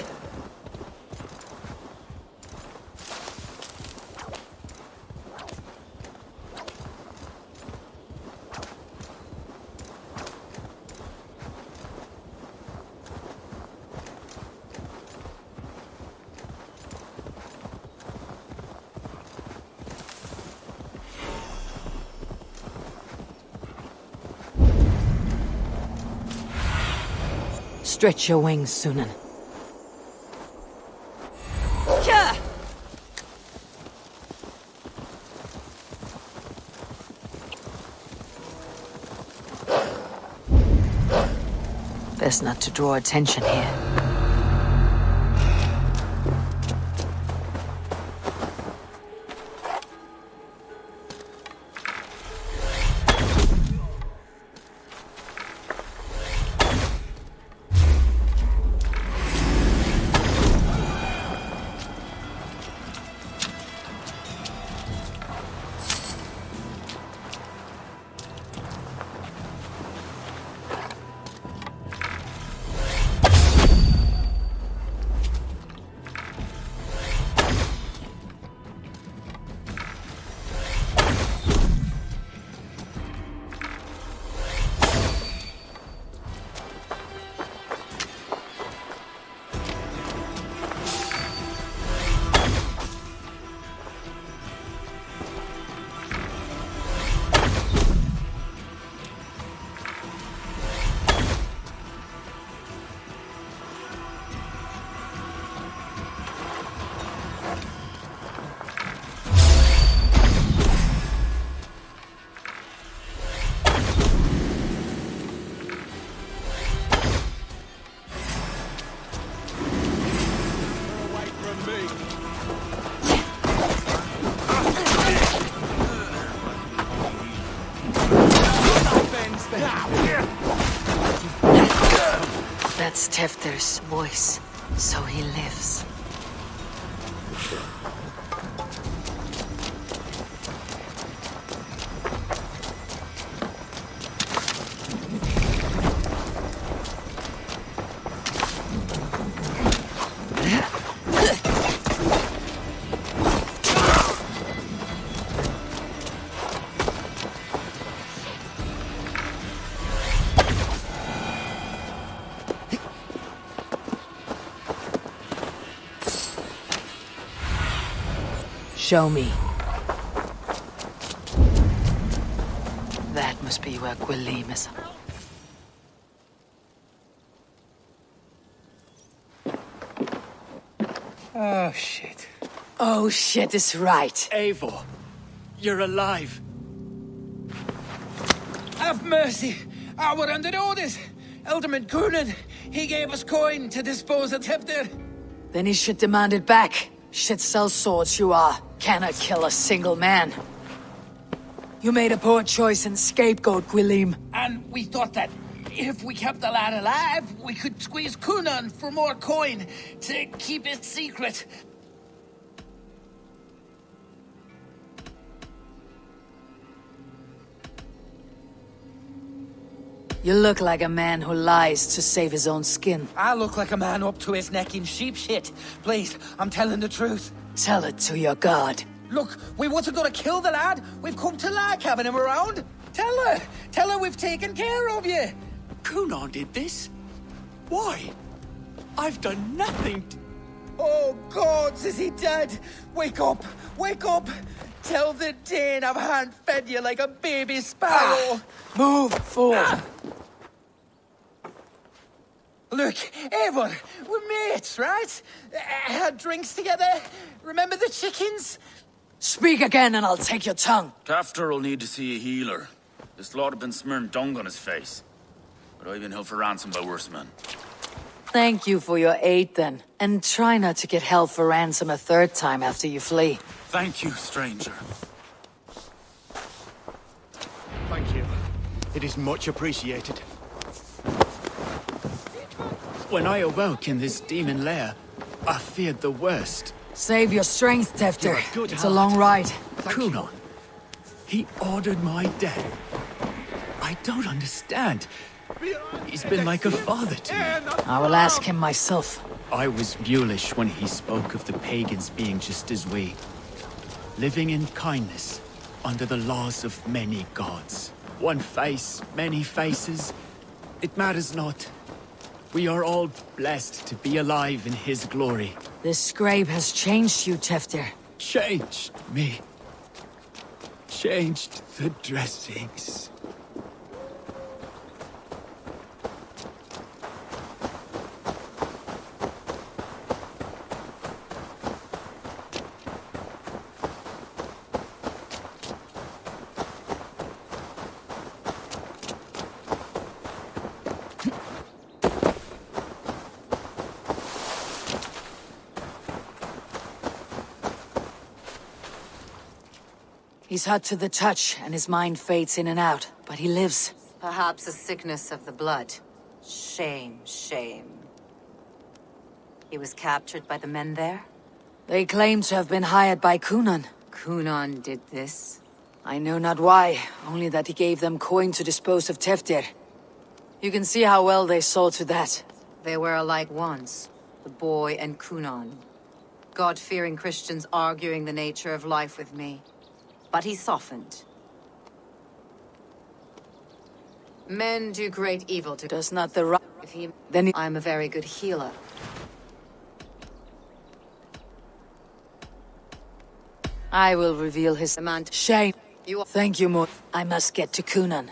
Stretch your wings, Sunan. Best not to draw attention here. That's Tefter's voice, so he lives. Show me. That must be where Gwilym is. Oh, shit. Oh, shit is right. Eivor, you're alive. Have mercy! Our under orders! Alderman Coonan, he gave us coin to dispose of Tepter. Then he should demand it back. Shit sells swords you are. Cannot kill a single man. You made a poor choice in scapegoat, Gwilym. And we thought that if we kept the lad alive, we could squeeze Coonan for more coin to keep it secret. You look like a man who lies to save his own skin. I look like a man up to his neck in sheep shit. Please, I'm telling the truth. Tell it to your god. Look, we wasn't gonna kill the lad. We've come to like having him around. Tell her we've taken care of you. Coonan did this? Why? I've done nothing to... Oh, gods, is he dead? Wake up, wake up. Tell the Dane I've hand-fed you like a baby sparrow. Move, fool. Look, Eivor, we're mates, right? Had drinks together. Remember the chickens? Speak again and I'll take your tongue. Tafter will need to see a healer. This lord have been smearing dung on his face. But I've been held for ransom by worse men. Thank you for your aid then. And try not to get held for ransom a third time after you flee. Thank you, stranger. Thank you. It is much appreciated. When I awoke in this demon lair, I feared the worst. Save your strength, Tefter. Good It's a long ride. Coonan, he ordered my death. I don't understand. He's been like a father to me. I will ask him myself. I was mulish when he spoke of the pagans being just as we. Living in kindness, under the laws of many gods. One face, many faces. It matters not. We are all blessed to be alive in his glory. This scrape has changed you, Tefter. Changed me. Changed the dressings. He's hot to the touch, and his mind fades in and out, but he lives. Perhaps a sickness of the blood. Shame, shame. He was captured by the men there? They claim to have been hired by Coonan. Coonan did this? I know not why, only that he gave them coin to dispose of Teftir. You can see how well they saw to that. They were alike once, the boy and Coonan. God-fearing Christians arguing the nature of life with me. But he softened. Men do great evil to... Does not the right... If he... Then he... I'm a very good healer. I will reveal his... Demand. Shame. You... Thank you, Mo. I must get to Coonan.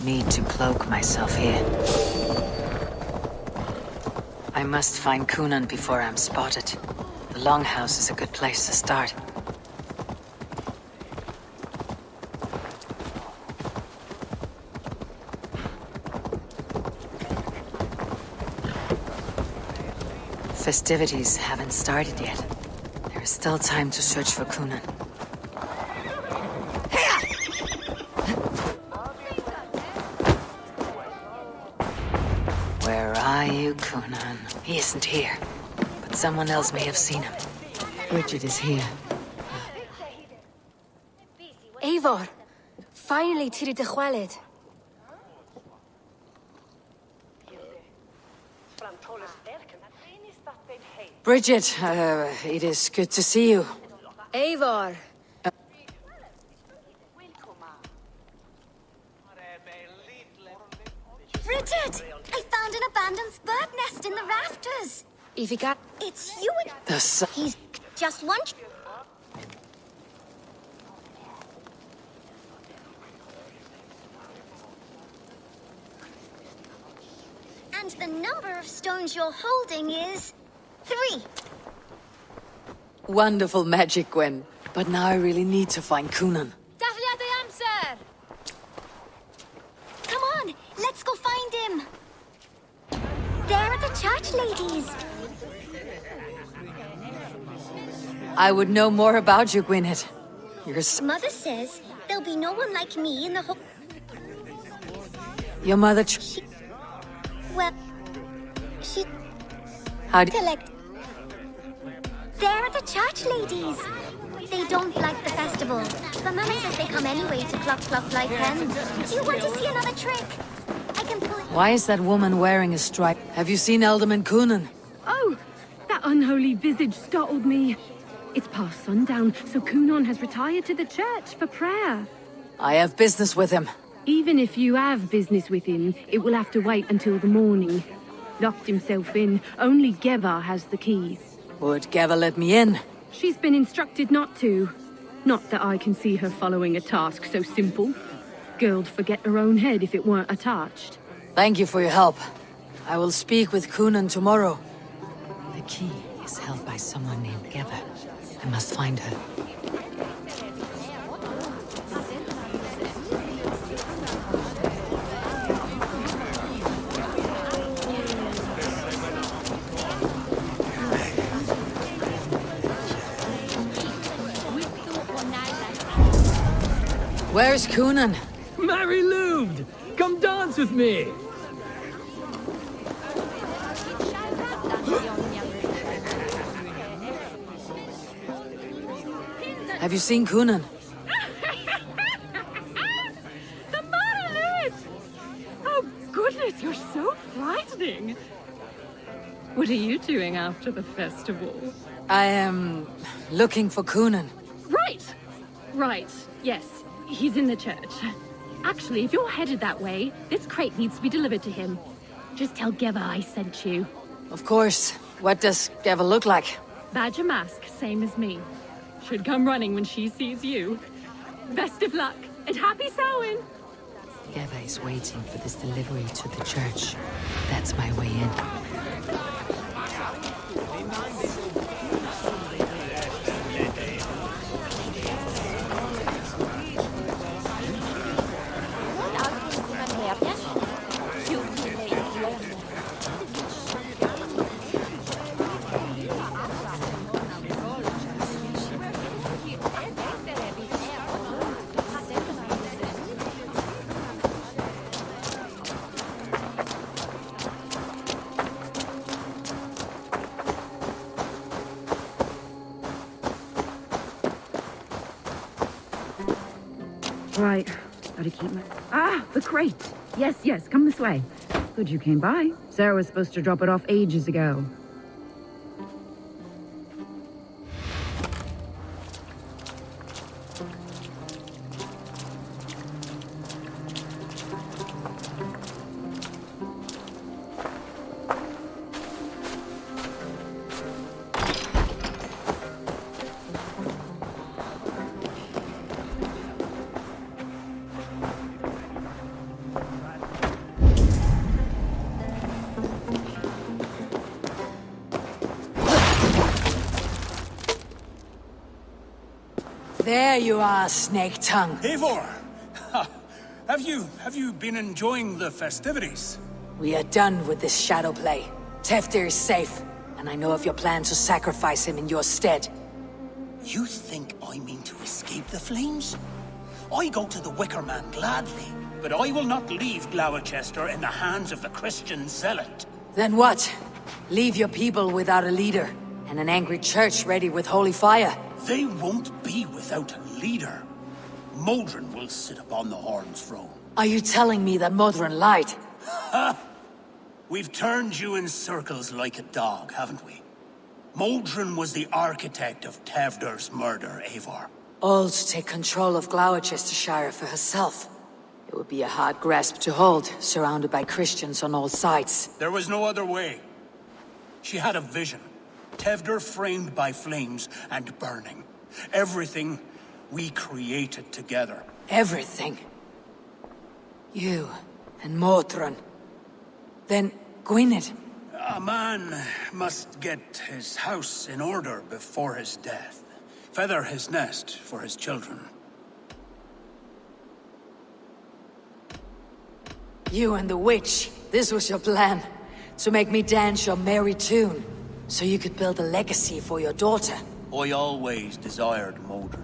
Need to cloak myself here. I must find Coonan before I'm spotted. The Longhouse is a good place to start. Festivities haven't started yet. There is still time to search for Coonan. Where are you, Coonan? He isn't here. But Someone else may have seen him. Bridget is here. Eivor, finally tiri de chwaled. Bridget, it is good to see you. Eivor. Bridget! I found an abandoned bird nest in the rafters. Ifika. It's you and... The sun. He's just one... And the number of stones you're holding is... 3. Wonderful magic, Gwen. But now I really need to find Coonan. Dahlia de Amser! Come on, let's go find him. There are the church ladies. I would know more about you, Gwyneth. Mother says there'll be no one like me in the whole... Your mother... Well... She... How do you... Collect... There are the church ladies. They don't like the festival. But Mama says they come anyway to cluck like hens. Do you want to see another trick? I can pull it... Why is that woman wearing a stripe? Have you seen Alderman Coonan? Oh, that unholy visage startled me. It's past sundown, so Coonan has retired to the church for prayer. I have business with him. Even if you have business with him, it will have to wait until the morning. Locked himself in. Only Geva has the keys. Would Geva let me in? She's been instructed not to. Not that I can see her following a task so simple. Girl'd forget her own head if it weren't attached. Thank you for your help. I will speak with Coonan tomorrow. The key is held by someone named Geva. I must find her. Where's Coonan? Mary Louved! Come dance with me! Have you seen Coonan? The monolith! Oh, goodness, you're so frightening. What are you doing after the festival? I am looking for Coonan. Right, yes. He's in the church. Actually, if you're headed that way, this crate needs to be delivered to him. Just tell Geva I sent you. Of course. What does Geva look like? Badger mask, same as me. Should come running when she sees you. Best of luck, and happy Samhain! Geva is waiting for this delivery to the church. That's my way in. Right, gotta keep my... Ah, the crate! Yes, come this way. Good you came by. Sarah was supposed to drop it off ages ago. There you are, Snake Tongue. Eivor! Have you been enjoying the festivities? We are done with this shadow play. Teftir is safe, and I know of your plan to sacrifice him in your stead. You think I mean to escape the flames? I go to the Wicker Man gladly, but I will not leave Gloucester in the hands of the Christian zealot. Then what? Leave your people without a leader? and an angry church ready with holy fire. They won't be without a leader. Modron will sit upon the Horn's throne. Are you telling me that Modron lied? Ha! We've turned you in circles like a dog, haven't we? Modron was the architect of Tevder's murder, Eivor. All to take control of Gloucestershire for herself. It would be a hard grasp to hold, surrounded by Christians on all sides. There was no other way. She had a vision. Tevder framed by flames and burning. Everything we created together. Everything. You and Modron. Then Gwynedd. A man must get his house in order before his death. Feather his nest for his children. You and the witch, this was your plan. To make me dance your merry tune. So you could build a legacy for your daughter. I always desired Modron.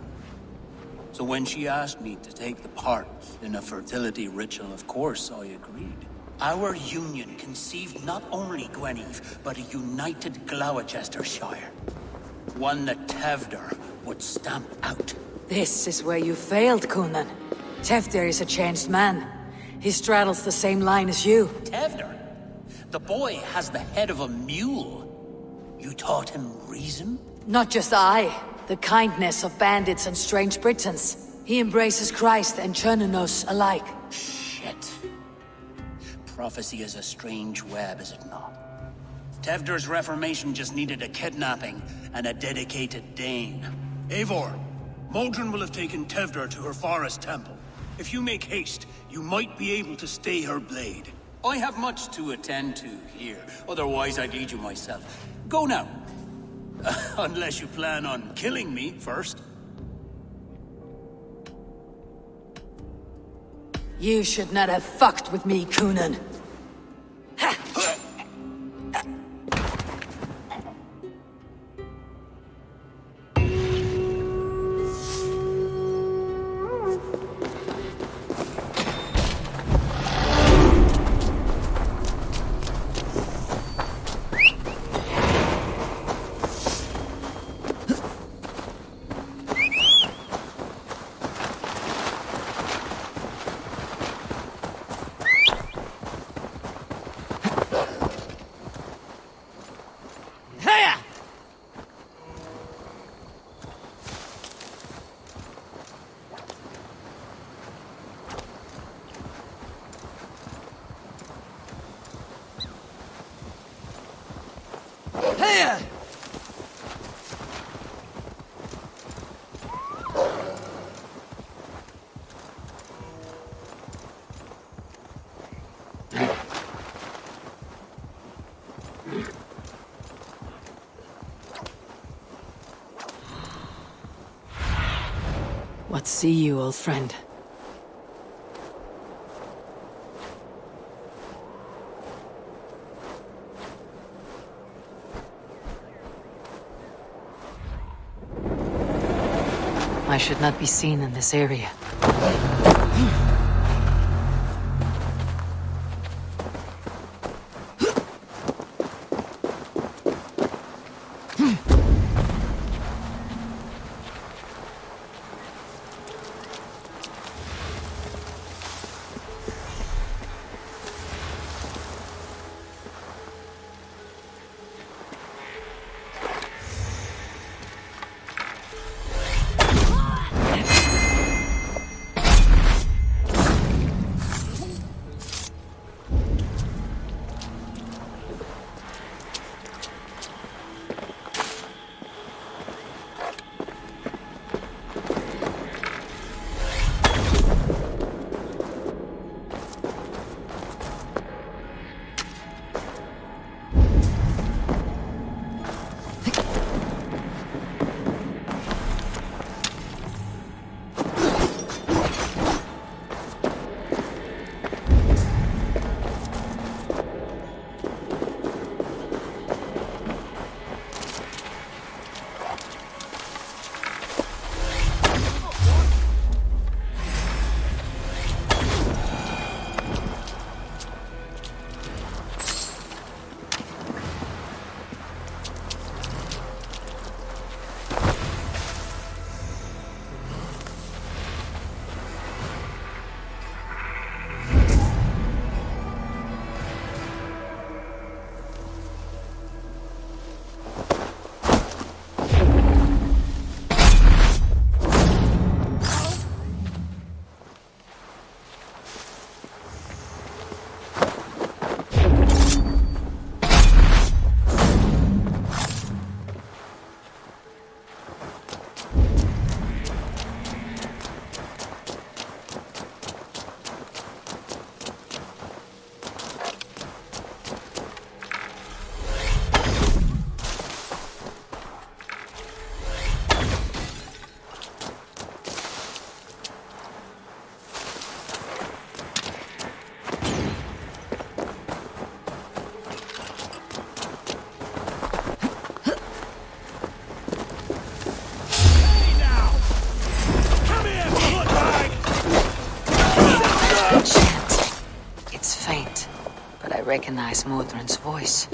So when she asked me to take the part in a fertility ritual, of course I agreed. Our union conceived not only Gweneve, but a united Gloucestershire. One that Tevder would stamp out. This is where you failed, Coonan. Tevder is a changed man. He straddles the same line as you. Tevder? The boy has the head of a mule. You taught him reason? Not just I. The kindness of bandits and strange Britons. He embraces Christ and Chernonos alike. Shit. Prophecy is a strange web, is it not? Tevder's reformation just needed a kidnapping and a dedicated Dane. Eivor, Modron will have taken Tevder to her forest temple. If you make haste, you might be able to stay her blade. I have much to attend to here, otherwise I'd lead you myself. Go now. Unless you plan on killing me first. You should not have fucked with me, Coonan. What see you, old friend? I should not be seen in this area. faint, but I recognize Modron's voice.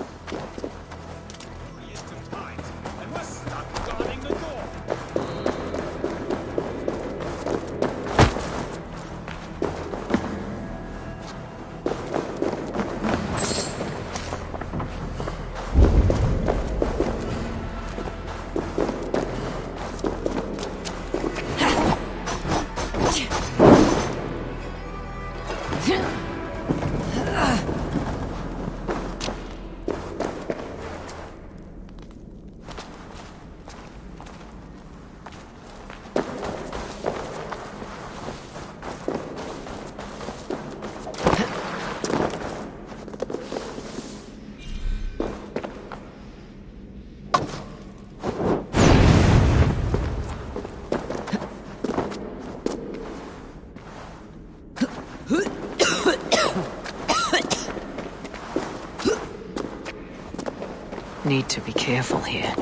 Need to be careful here.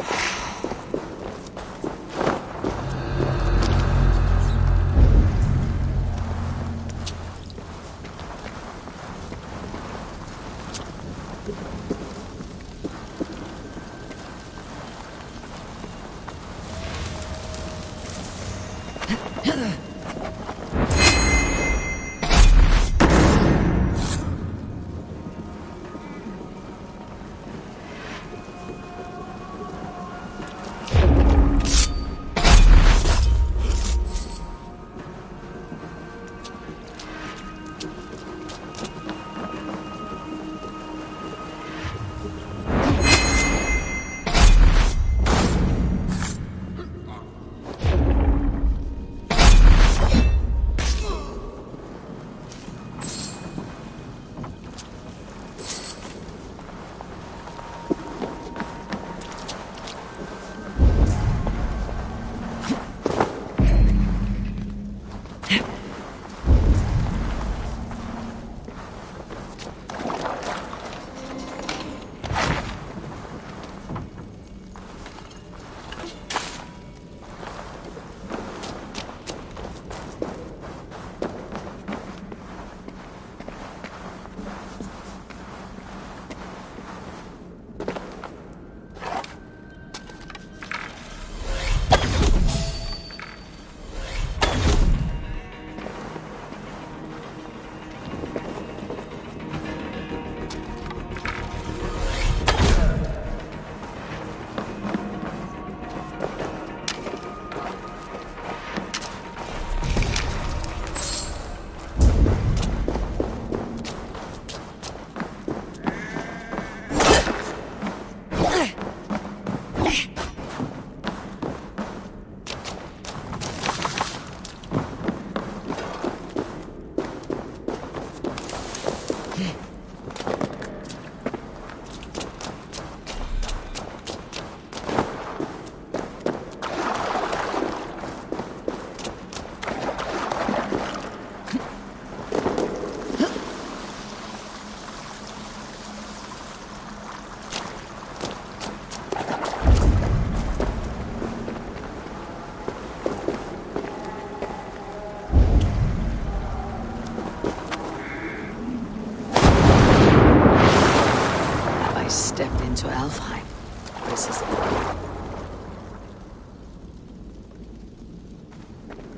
To Alfheim. This is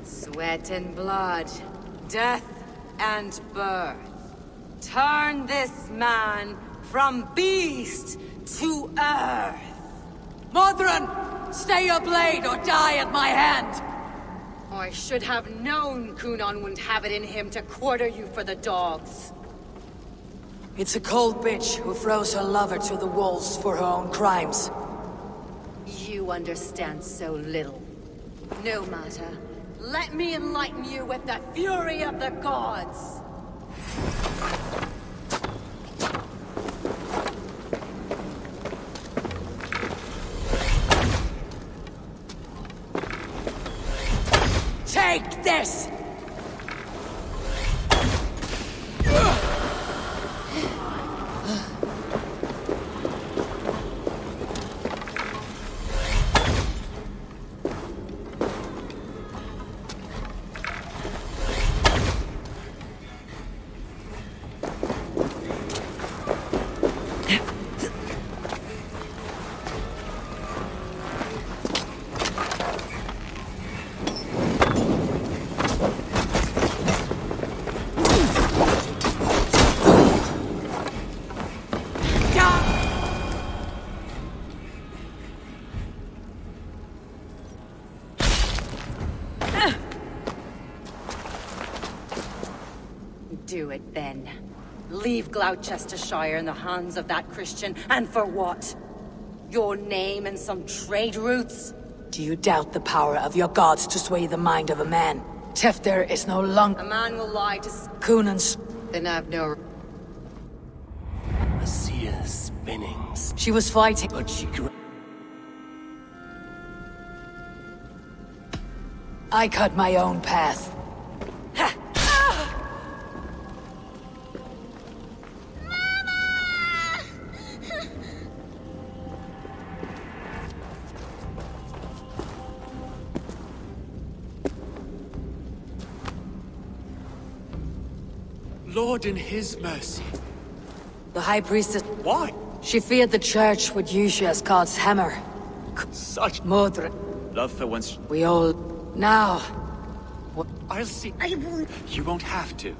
Sweat and blood, death and birth. Turn this man from beast to earth. Modron! Stay your blade or die at my hand! I should have known Kunon wouldn't have it in him to quarter you for the dogs. It's a cold bitch who throws her lover to the wolves for her own crimes. You understand so little. No matter. Let me enlighten you with the fury of the gods. Take this! Leave Gloucestershire in the hands of that Christian, and for what? Your name and some trade routes? Do you doubt the power of your gods to sway the mind of a man? Tefter is no longer... A man will lie to... Kunan's... Then I've no... Asia's spinnings. She was fighting... But she... I cut my own path. Lord in his mercy. The High Priestess... Why? She feared the Church would use you as God's hammer. Such... Mother... Love for once... We all... Now... I'll see... I won't... You won't have to.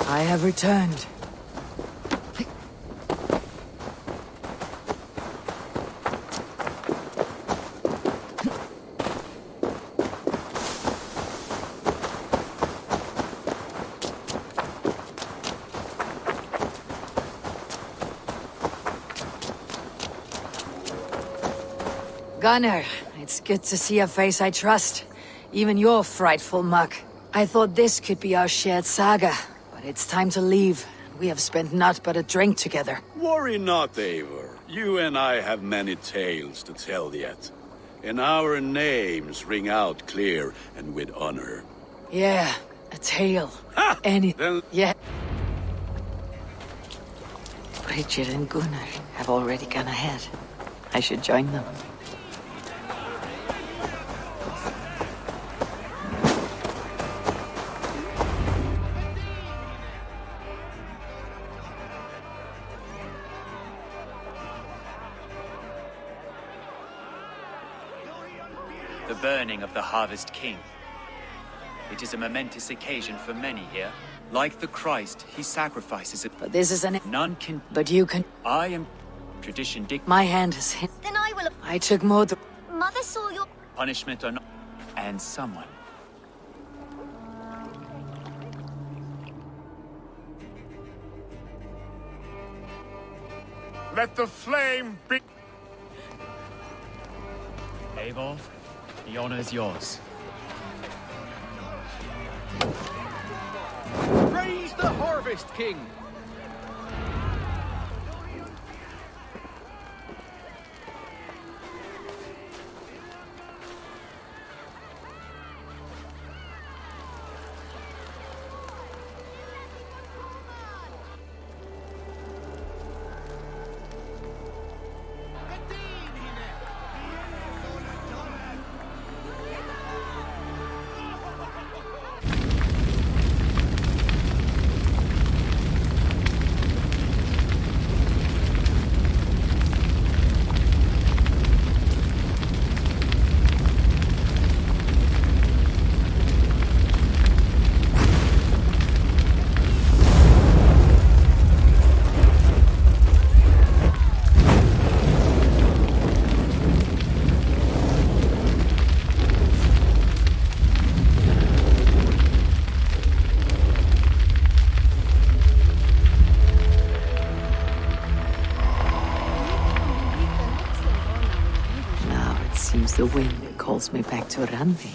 I have returned. Gunnar, it's good to see a face I trust. Even your frightful muck. I thought this could be our shared saga, but it's time to leave. We have spent naught but a drink together. Worry not, Eivor. You and I have many tales to tell yet. And our names ring out clear and with honor. Yeah, a tale. Ha! Then... Yeah. Bridget and Gunnar have already gone ahead. I should join them. The burning of the Harvest King. It is a momentous occasion for many here. Like the Christ, he sacrifices it. But this is an... None can... But you can... I am... Tradition My hand is hit. Then I will... I took Mother... Mother saw your... Punishment or not... And someone. Let the flame be... Eivor, the honor is yours. Praise the Harvest King! seems the wind calls me back to Ranvi.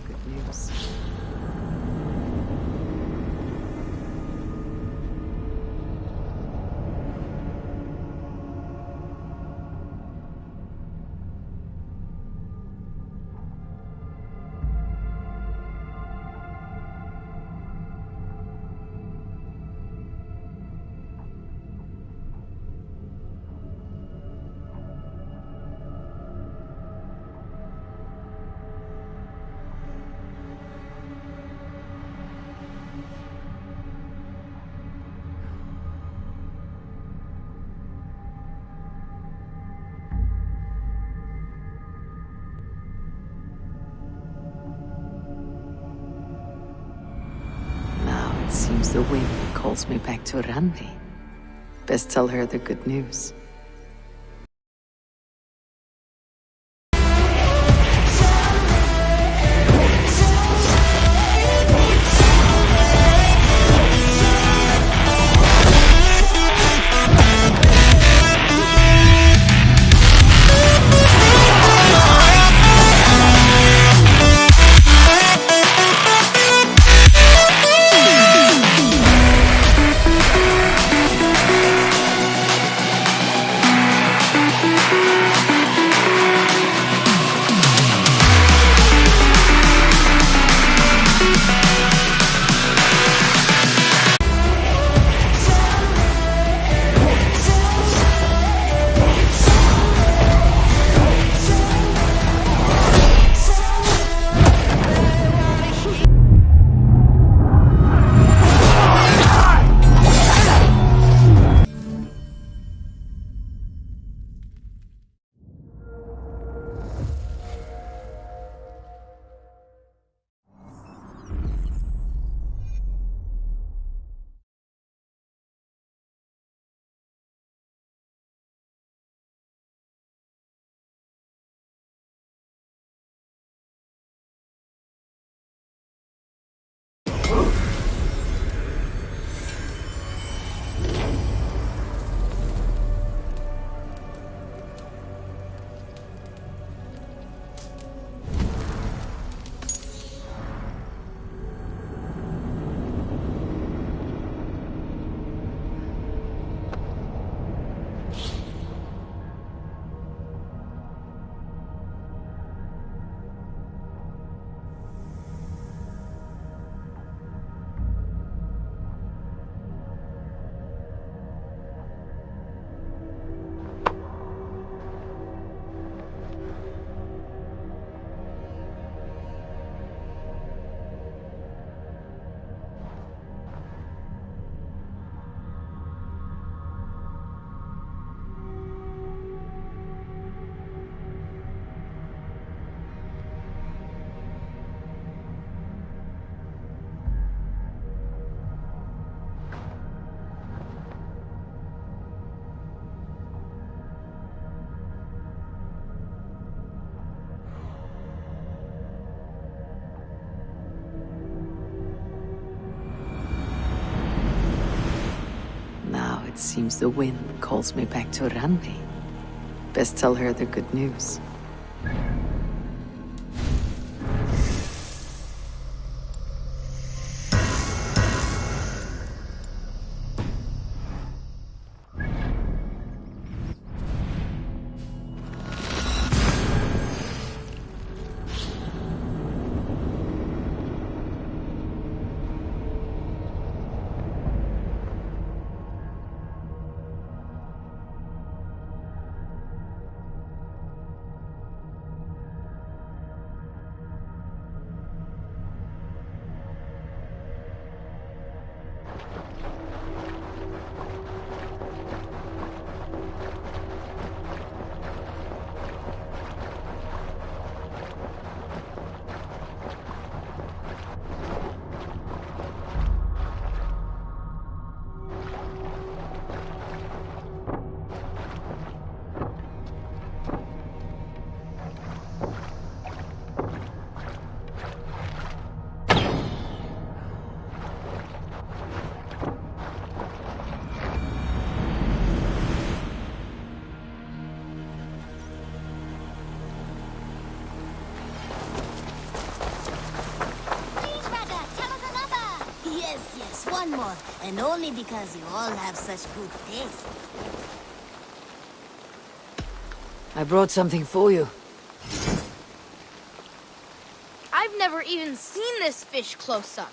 Good news. Seems the wind calls me back to Ranvi. Best tell her the good news. It seems the wind calls me back to Ranvi. Best tell her the good news. one more, and only because you all have such good taste. I brought something for you. I've never even seen this fish close up.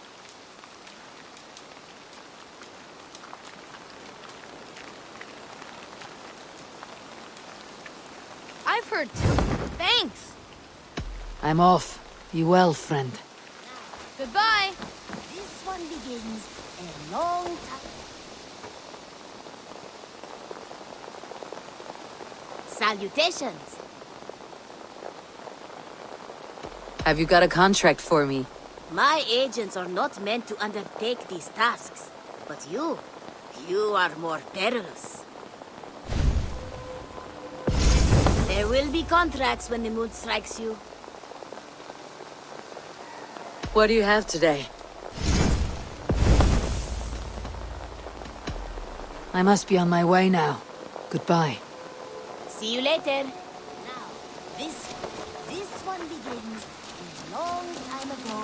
I've heard too. Thanks. I'm off. Be well, friend. Goodbye. This one begins a long time. Salutations. Have you got a contract for me? My agents are not meant to undertake these tasks, but you are more perilous. There will be contracts when the mood strikes you. What do you have today? I must be on my way now. Goodbye. See you later. Now, this one begins a long time ago.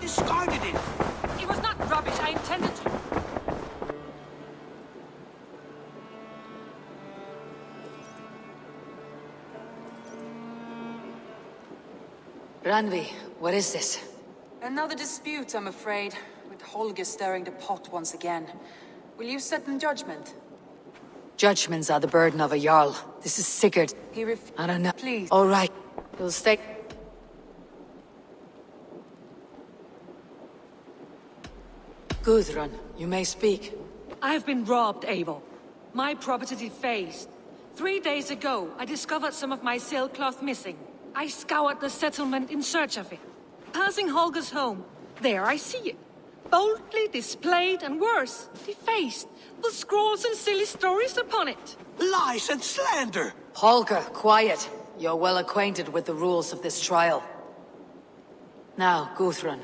Discarded it. It was not rubbish. I intended to. Ranvi, what is this? Another dispute, I'm afraid, with Holger stirring the pot once again. Will you set in judgment? Judgments are the burden of a Jarl. This is Sigurd. I don't know. Please. All right. You'll stay. Gudrun, you may speak. I have been robbed, Eivor. My property defaced. 3 days ago, I discovered some of my sailcloth missing. I scoured the settlement in search of it. Passing Holger's home, there I see it. Boldly displayed and worse, defaced, with scrolls and silly stories upon it. Lies and slander! Holger, quiet. You're well acquainted with the rules of this trial. Now, Gudrun,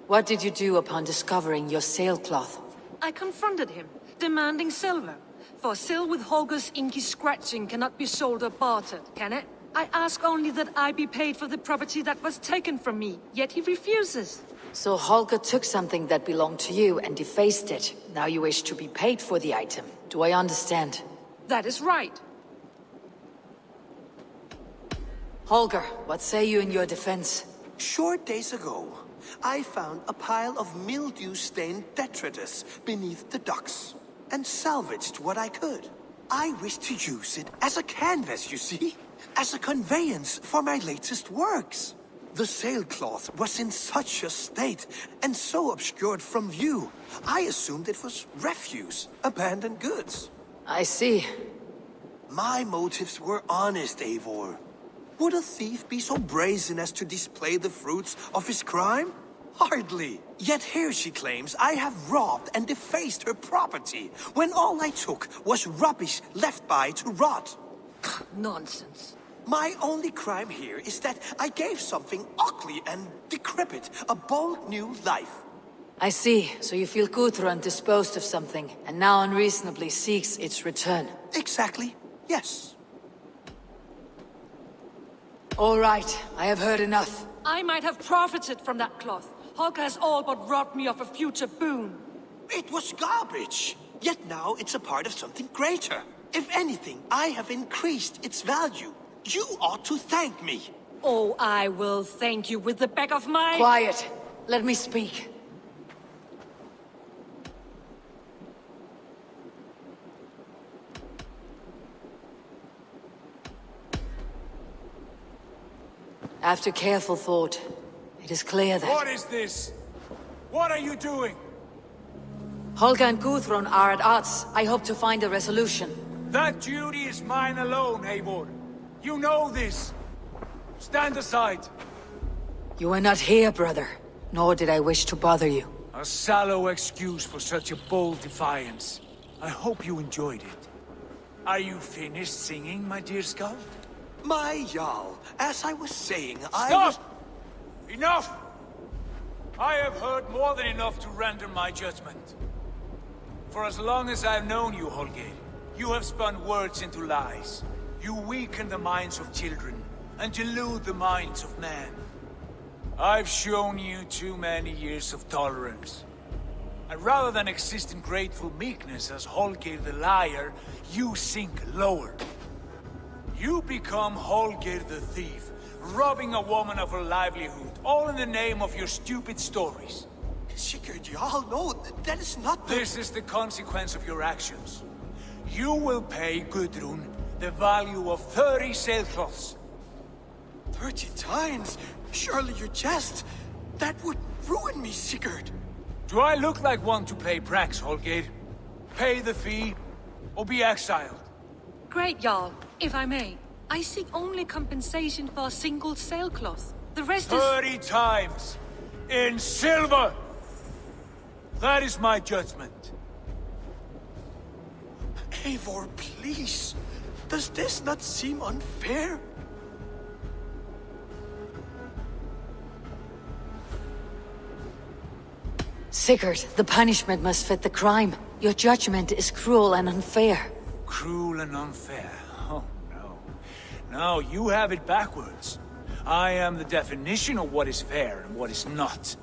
what did you do upon discovering your sailcloth? I confronted him, demanding silver. For sil with Holger's inky scratching cannot be sold or bartered, can it? I ask only that I be paid for the property that was taken from me, yet he refuses. So Holger took something that belonged to you and defaced it. Now you wish to be paid for the item. Do I understand? That is right. Holger, what say you in your defense? Short days ago, I found a pile of mildew-stained detritus beneath the docks, and salvaged what I could. I wish to use it as a canvas, you see? As a conveyance for my latest works. The sailcloth was in such a state, and so obscured from view, I assumed it was refuse, abandoned goods. I see. My motives were honest, Eivor. Would a thief be so brazen as to display the fruits of his crime? Hardly. Yet here she claims I have robbed and defaced her property, when all I took was rubbish left by to rot. Nonsense. My only crime here is that I gave something ugly and decrepit a bold new life. I see. So you feel Gudrun disposed of something, and now unreasonably seeks its return. Exactly. Yes. All right. I have heard enough. I might have profited from that cloth. Holger has all but robbed me of a future boon. It was garbage. Yet now it's a part of something greater. If anything, I have increased its value. You ought to thank me. Oh, I will thank you with the back of my... Quiet. Let me speak. After careful thought, it is clear that... What is this? What are you doing? Holger and Gudrun are at odds. I hope to find a resolution. That duty is mine alone, Eivor. You know this. Stand aside. You were not here, brother. Nor did I wish to bother you. A sallow excuse for such a bold defiance. I hope you enjoyed it. Are you finished singing, my dear Skull? My Jarl, as I was saying, Stop! Enough! I have heard more than enough to render my judgment. For as long as I've known you, Holger, You have spun words into lies. You weaken the minds of children, and delude the minds of men. I've shown you too many years of tolerance. And rather than exist in grateful meekness as Holger the liar, you sink lower. You become Holger the thief, robbing a woman of her livelihood, all in the name of your stupid stories. Sigurd, you all know that is not the... This is the consequence of your actions. You will pay Gudrun the value of 30 sailcloths. 30 times? Surely you jest. That would ruin me, Sigurd. Do I look like one to play pranks, Holger? Pay the fee, or be exiled. Great, Jarl. If I may, I seek only compensation for a single sailcloth. The rest 30 times! In silver! That is my judgment. Eivor, please. Does this not seem unfair? Sigurd, the punishment must fit the crime. Your judgment is cruel and unfair. Cruel and unfair? Oh, no. No, you have it backwards. I am the definition of what is fair and what is not.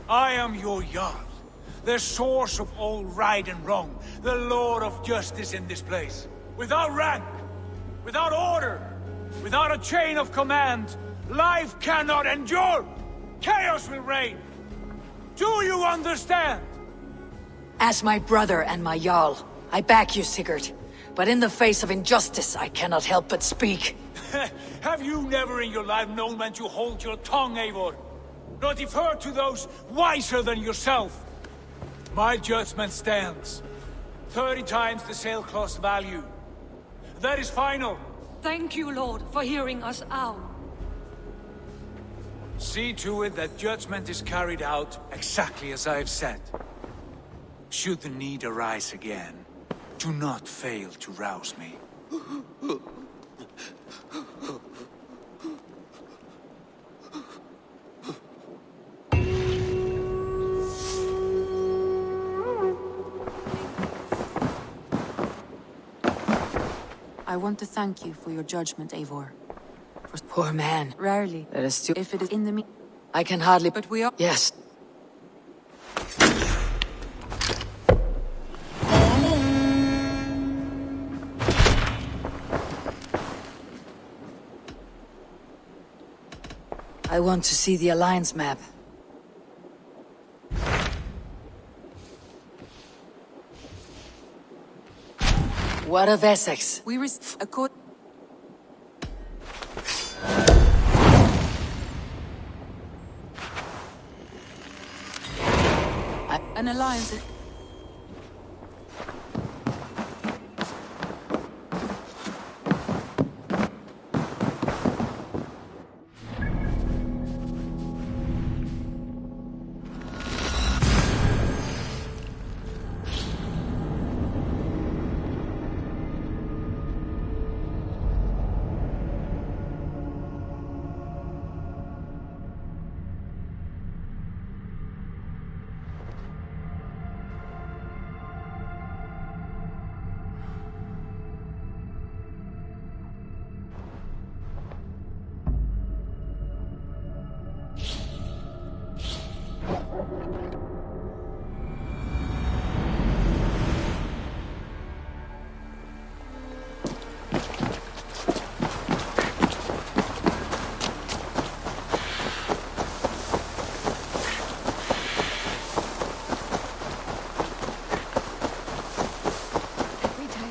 I am your Jarl, the source of all right and wrong, the Lord of justice in this place. Without rank, without order, without a chain of command, life cannot endure. Chaos will reign. Do you understand? As my brother and my Jarl, I back you, Sigurd. But in the face of injustice, I cannot help but speak. Have you never in your life known when to hold your tongue, Eivor? Nor defer to those wiser than yourself? My judgment stands. 30 times the sailcloth's value. That is final. Thank you, Lord, for hearing us out. See to it that judgment is carried out exactly as I have said. Should the need arise again, do not fail to rouse me. I want to thank you for your judgment, Eivor. Poor man. Rarely. That is too... If it is in the I can hardly... But we are... Yes. I want to see the Alliance map. What of Essex? We receive a code... An alliance...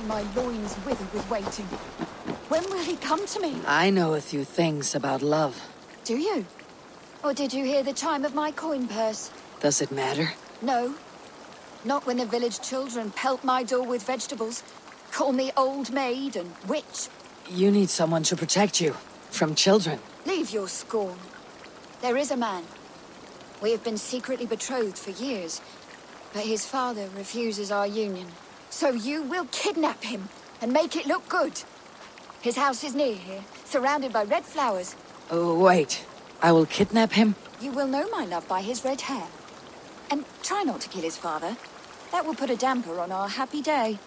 My loins wither with waiting. When will he come to me? I know a few things about love. Do you? Or did you hear the chime of my coin purse? Does it matter? No. Not when the village children pelt my door with vegetables, call me old maid and witch. You need someone to protect you. From children. Leave your scorn. There is a man. We have been secretly betrothed for years, but his father refuses our union. So you will kidnap him and make it look good. His house is near here, surrounded by red flowers. Oh, wait. I will kidnap him? You will know my love by his red hair. And try not to kill his father. That will put a damper on our happy day.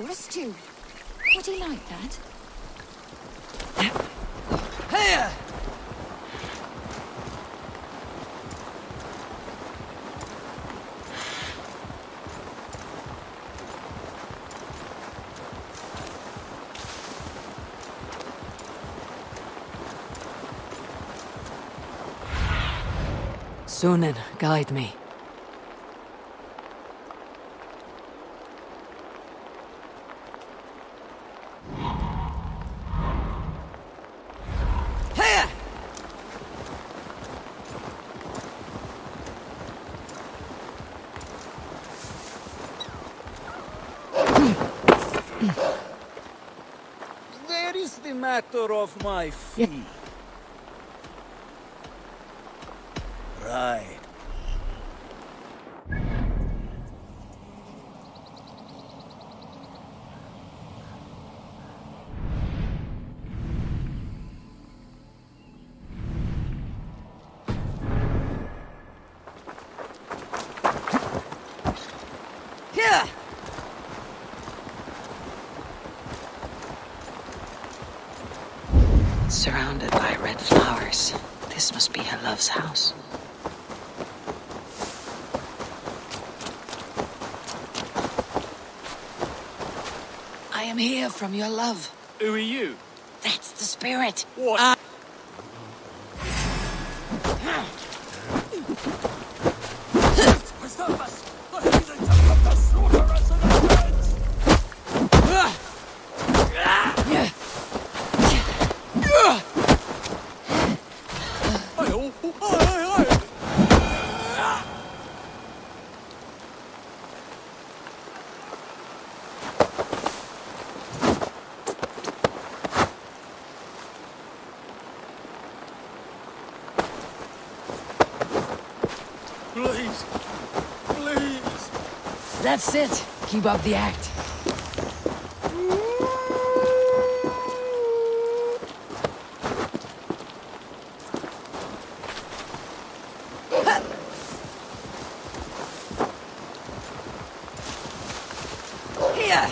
Or a stew. Would he like that? Here! Sunan, guide me. Here! There is the matter of my fee. Right. Here! Surrounded by red flowers. This must be her love's house. I am here from your love. Who are you? That's the spirit. What? Please. Please. That's it. Keep up the act. Here!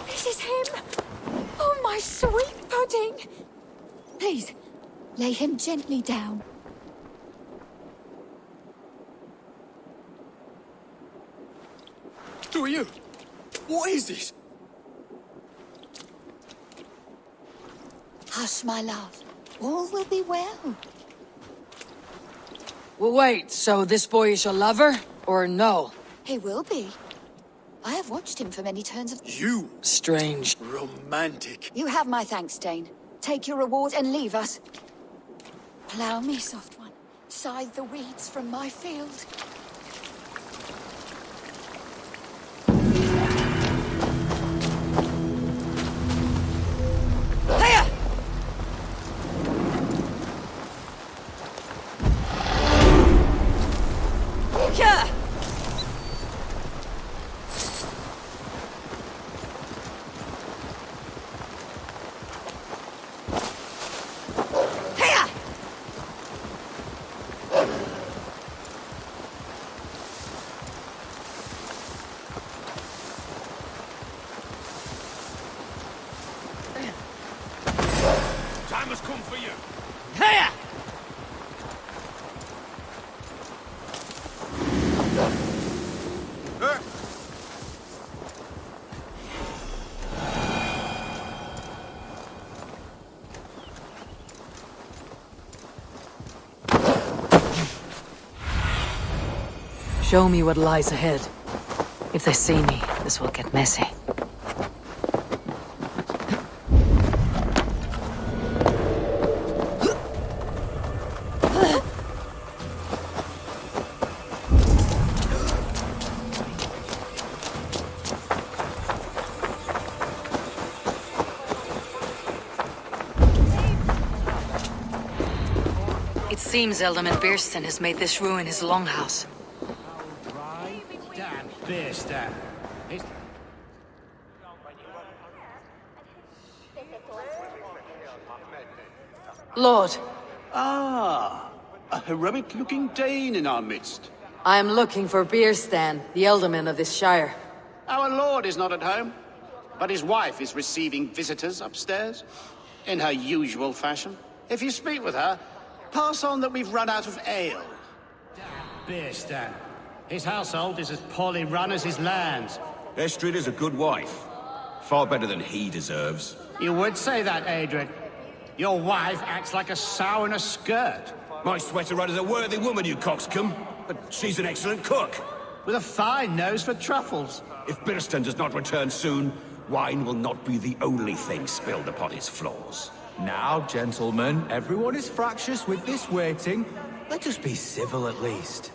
This is him! Oh, my sweet pudding! Please, lay him gently down. Who are you? What is this? Hush, my love. All will be well. Well, wait, so this boy is your lover? Or no? He will be. I have watched him for many turns of... You! Strange. Romantic. You have my thanks, Dane. Take your reward and leave us. Plough me, soft one. Scythe the weeds from my field. Time has come for you. Hiya! Show me what lies ahead. If they see me, this will get messy. Seems Alderman Biersten has made this ruin his longhouse. Damn, Biersten. Lord. Ah, a heroic-looking Dane in our midst. I am looking for Biersten, the Alderman of this shire. Our lord is not at home, but his wife is receiving visitors upstairs, in her usual fashion. If you speak with her, pass on that we've run out of ale. Biersten. His household is as poorly run as his lands. Estrid is a good wife. Far better than he deserves. You would say that, Adrian. Your wife acts like a sow in a skirt. My sweater run is a worthy woman, you coxcomb. But she's an excellent cook. With a fine nose for truffles. If Biersten does not return soon, wine will not be the only thing spilled upon his floors. Now, gentlemen, everyone is fractious with this waiting. Let us be civil at least.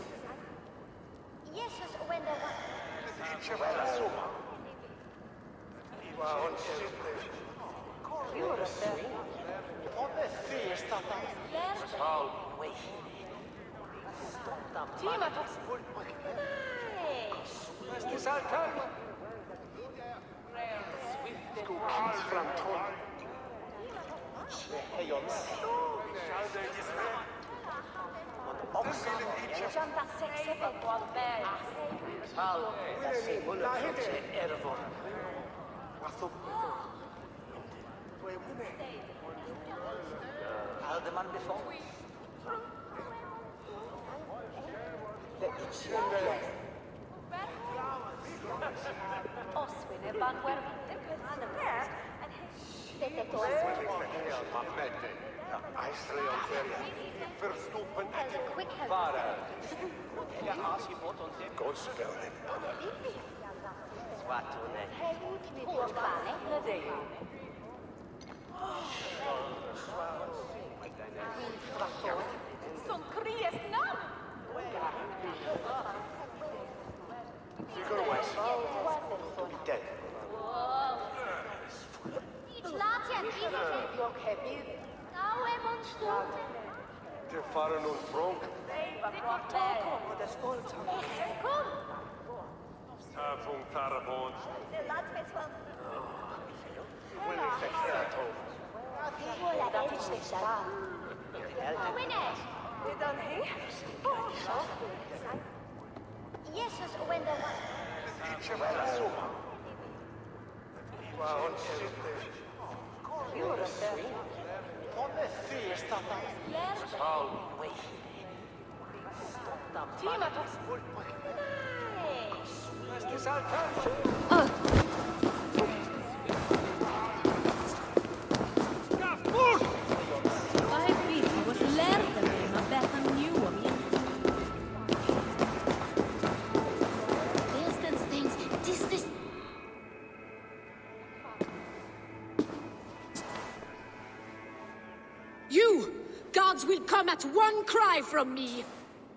You! Gods will come at one cry from me!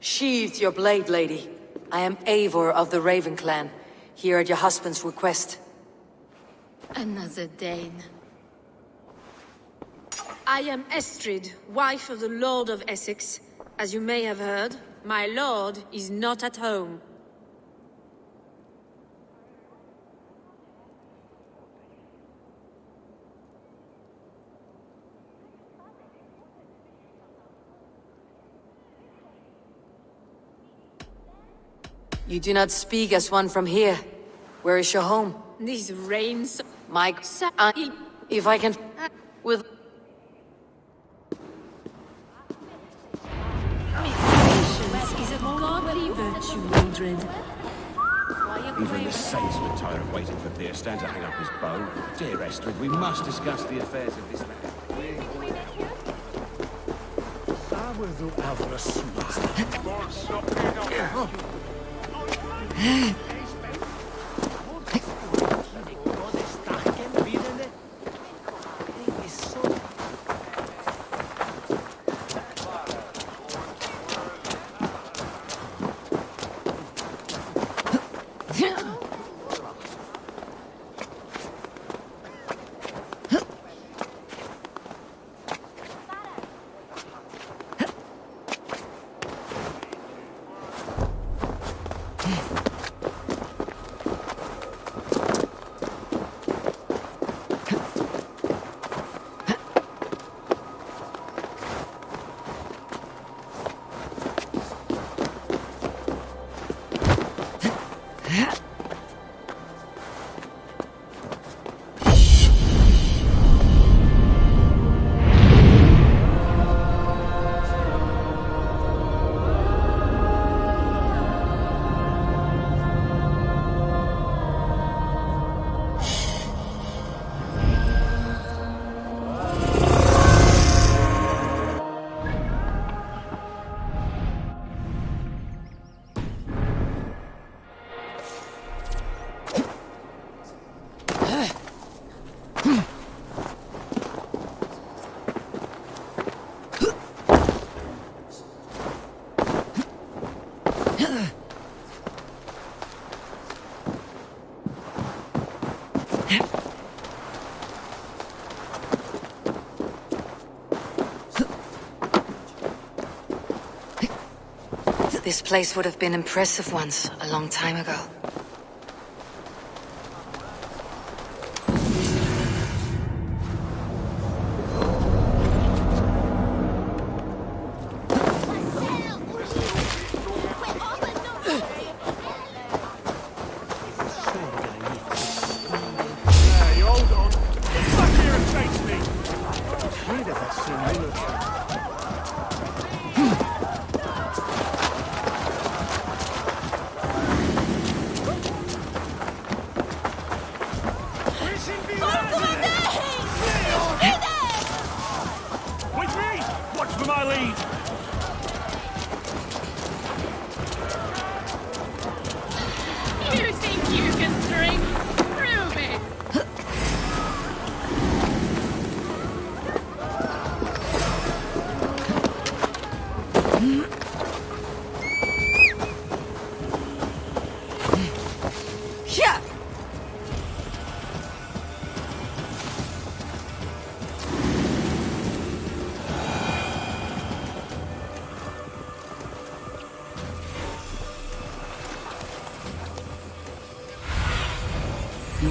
Sheathe your blade, lady. I am Eivor of the Raven clan, here at your husband's request. Another Dane. I am Estrid, wife of the Lord of Essex. As you may have heard, my lord is not at home. You do not speak as one from here. Where is your home? These rains... Mike, if I can... With... Patience is a godly virtue, Mildred. Even the saints would tire of waiting for Biersten to hang up his bow. Dear Estrid, we must discuss the affairs of this land. This place would have been impressive once, a long time ago.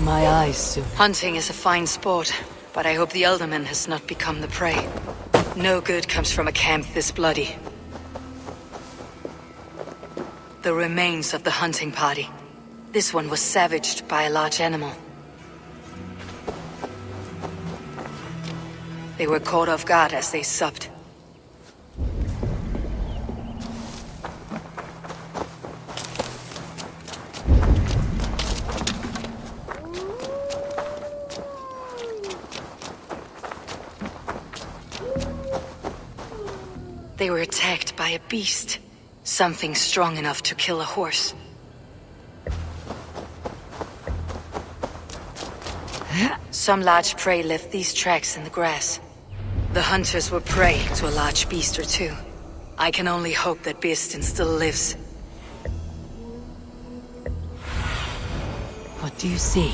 My eyes soon. Hunting is a fine sport, but I hope the Elderman has not become the prey. No good comes from a camp this bloody. The remains of the hunting party. This one was savaged by a large animal. They were caught off guard as they supped. They were attacked by a beast. Something strong enough to kill a horse. Some large prey left these tracks in the grass. The hunters were prey to a large beast or two. I can only hope that Beastin still lives. What do you see?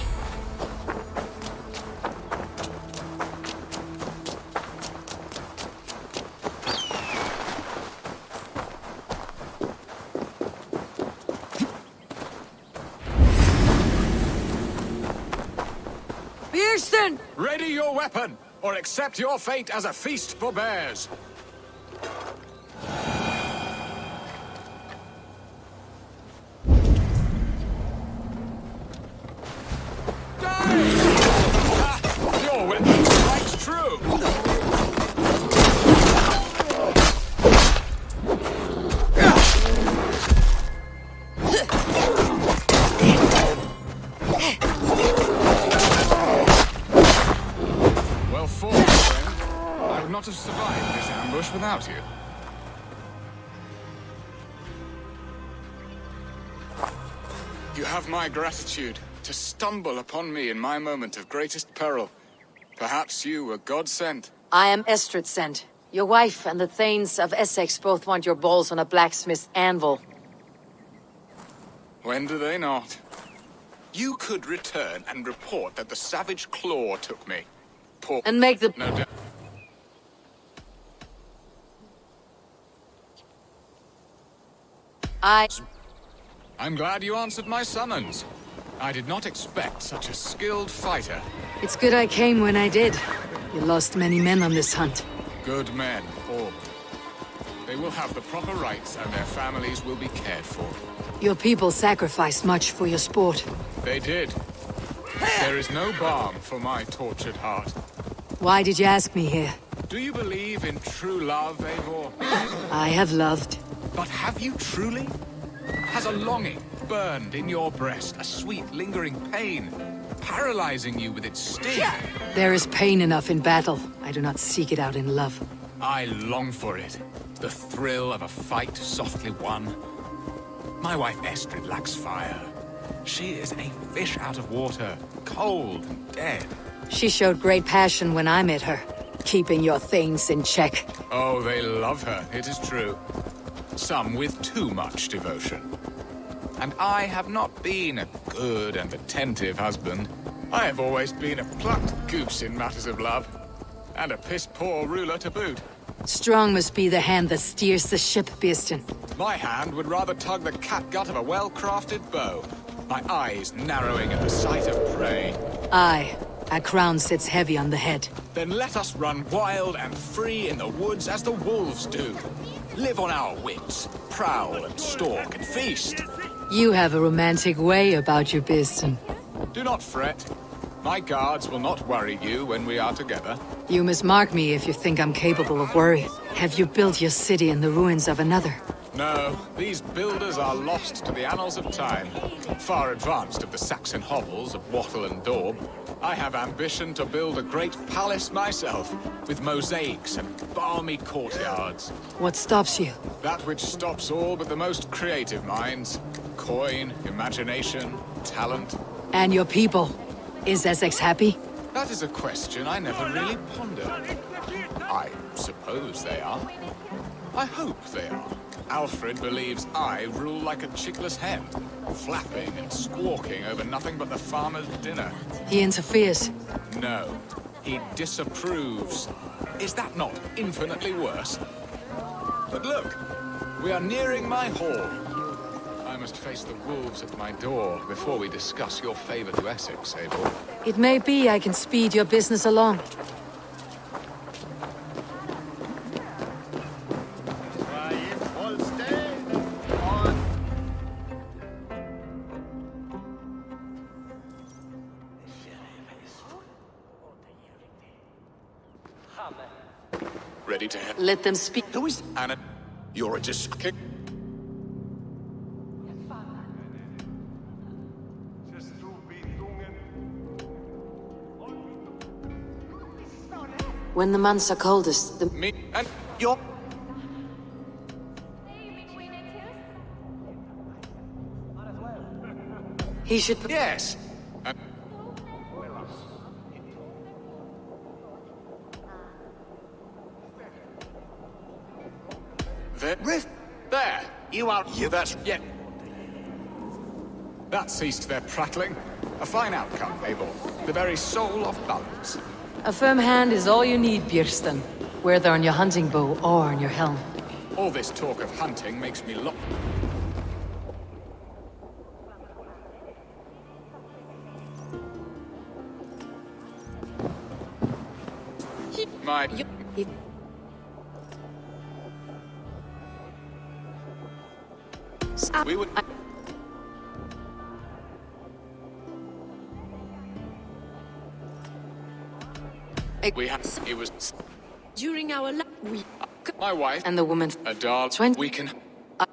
Ready your weapon, or accept your fate as a feast for bears. Your weapon strikes true. Not have survived this ambush without you. You have my gratitude to stumble upon me in my moment of greatest peril. Perhaps you were God-sent. I am Estrid sent. Your wife and the Thanes of Essex both want your balls on a blacksmith's anvil. When do they not? You could return and report that the savage claw took me. Poor... And make the... No doubt. I'm glad you answered my summons. I did not expect such a skilled fighter. It's good I came when I did. You lost many men on this hunt. Good men, all. They will have the proper rights and their families will be cared for. Your people sacrificed much for your sport. They did. There is no balm for my tortured heart. Why did you ask me here? Do you believe in true love, Eivor? I have loved. But have you truly? Has a longing burned in your breast, a sweet, lingering pain, paralyzing you with its sting? There is pain enough in battle. I do not seek it out in love. I long for it. The thrill of a fight softly won. My wife Estrid lacks fire. She is a fish out of water, cold and dead. She showed great passion when I met her, keeping your things in check. Oh, they love her, it is true. Some with too much devotion. And I have not been a good and attentive husband. I have always been a plucked goose in matters of love. And a piss-poor ruler to boot. Strong must be the hand that steers the ship, Birsten. My hand would rather tug the catgut of a well-crafted bow. My eyes narrowing at the sight of prey. Aye, a crown sits heavy on the head. Then let us run wild and free in the woods as the wolves do. Live on our wits, prowl and stalk and feast. You have a romantic way about you, Birsten. Do not fret. My guards will not worry you when we are together. You must mark me if you think I'm capable of worry. Have you built your city in the ruins of another? No, these builders are lost to the annals of time. Far advanced of the Saxon hovels of Wattle and Daub. I have ambition to build a great palace myself, with mosaics and balmy courtyards. What stops you? That which stops all but the most creative minds. Coin, imagination, talent. And your people? Is Essex happy? That is a question I never really pondered. I suppose they are. I hope they are. Alfred believes I rule like a chickless hen, flapping and squawking over nothing but the farmer's dinner. He interferes. No, he disapproves. Is that not infinitely worse? But look, we are nearing my hall. I must face the wolves at my door before we discuss your favor to Essex, Eivor. It may be I can speed your business along. Ready to head. Let them speak. Who is Anna? You're a kick. When the months are coldest, the... Me and your... He should... Yes. There. You are... Yeah, that's... Yeah. That ceased their prattling. A fine outcome, Eivor. The very soul of balance. A firm hand is all you need, Birsten. Whether on your hunting bow or on your helm. All this talk of hunting makes me look... My... We would... We had... It was... During our My wife... And the woman... A dog... We can...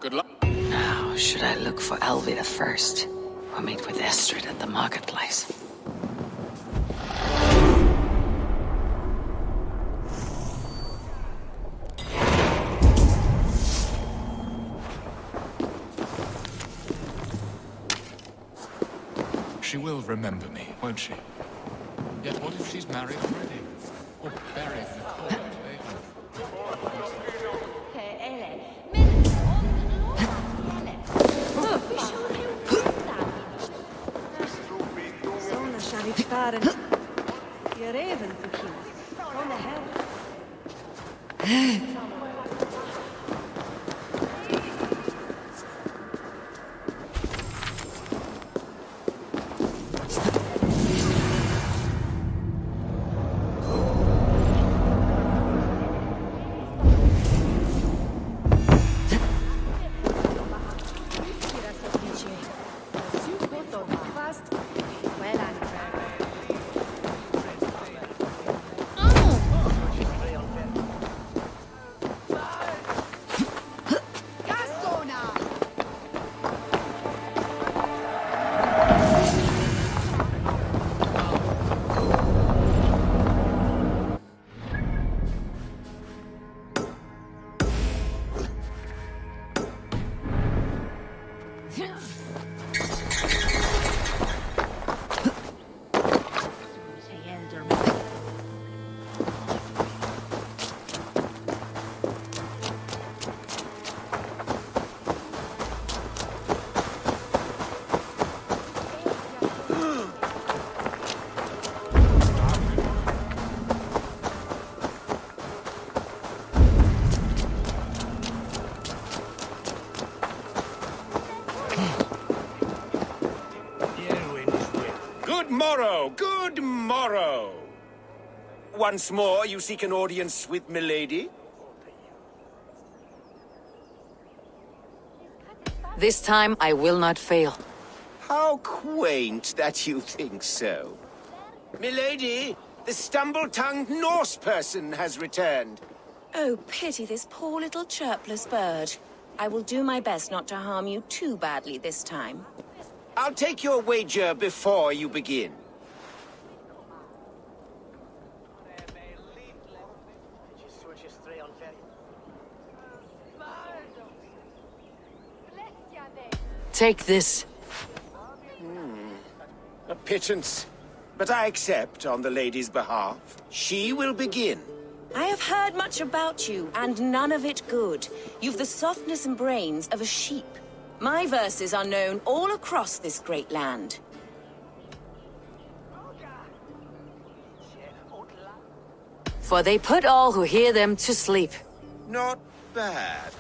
Good luck. Now, should I look for Elvira first? Or meet with Estrid at the marketplace? She will remember me, won't she? Yet what if she's married already? Or buried in the cold, tomorrow. Once more, you seek an audience with Milady? This time, I will not fail. How quaint that you think so. Milady, the stumble-tongued Norse person has returned. Oh, pity this poor little chirpless bird. I will do my best not to harm you too badly this time. I'll take your wager before you begin. Take this. A pittance. But I accept on the lady's behalf. She will begin. I have heard much about you, and none of it good. You've the softness and brains of a sheep. My verses are known all across this great land. For they put all who hear them to sleep. Not bad.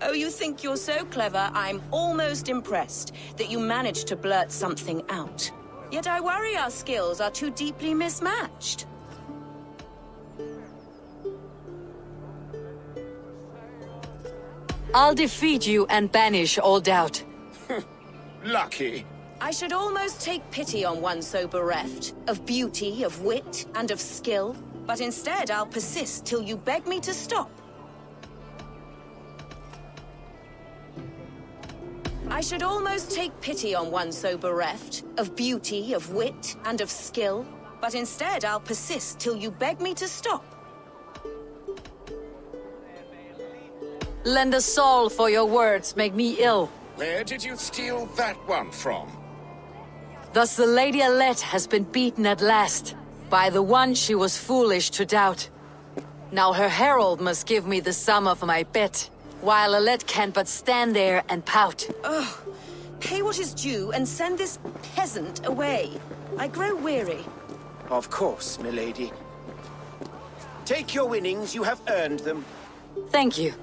Oh, you think you're so clever, I'm almost impressed that you managed to blurt something out. Yet I worry our skills are too deeply mismatched. I'll defeat you and banish all doubt. Lucky. I should almost take pity on one so bereft, of beauty, of wit, and of skill. But instead, I'll persist till you beg me to stop. I should almost take pity on one so bereft, of beauty, of wit, and of skill. But instead, I'll persist till you beg me to stop. Lend a soul for your words make me ill. Where did you steal that one from? Thus the Lady Alette has been beaten at last, by the one she was foolish to doubt. Now her herald must give me the sum of my bet, while Alette can but stand there and pout. Ugh. Pay what is due and send this peasant away. I grow weary. Of course, milady. Take your winnings, you have earned them. Thank you.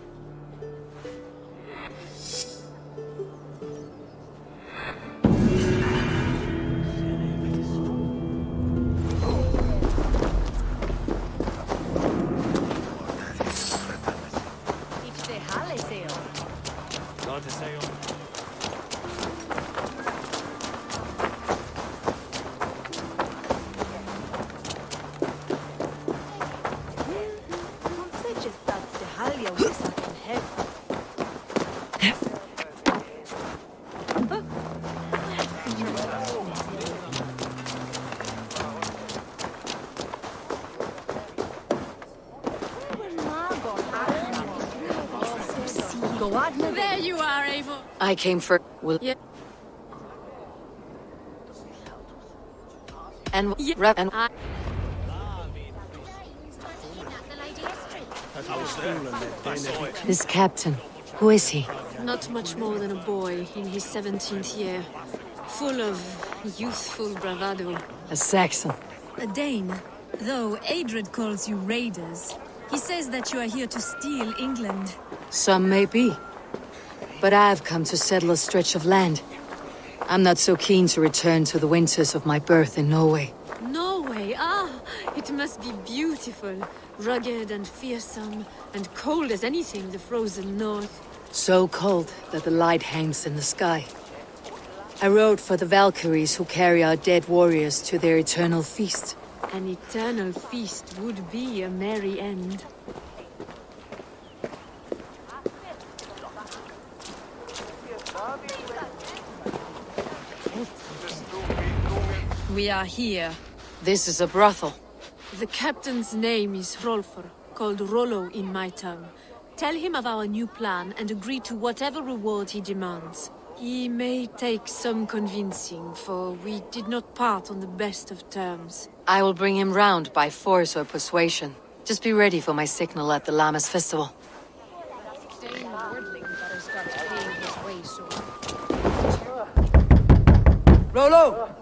There you are, Abel. I came for... Yeah. And... Yeah. And... This captain, who is he? Not much more than a boy in his 17th year. Full of youthful bravado. A Saxon. A Dane. Though Adred calls you raiders. He says that you are here to steal England. Some may be. But I've come to settle a stretch of land. I'm not so keen to return to the winters of my birth in Norway. Norway? Ah, it must be beautiful. Rugged and fearsome, and cold as anything the frozen north. So cold that the light hangs in the sky. I rode for the Valkyries who carry our dead warriors to their eternal feast. An eternal feast would be a merry end. We are here. This is a brothel. The captain's name is Hrolfr, called Rollo in my tongue. Tell him of our new plan and agree to whatever reward he demands. He may take some convincing, for we did not part on the best of terms. I will bring him round by force or persuasion. Just be ready for my signal at the Lammas festival. Rollo!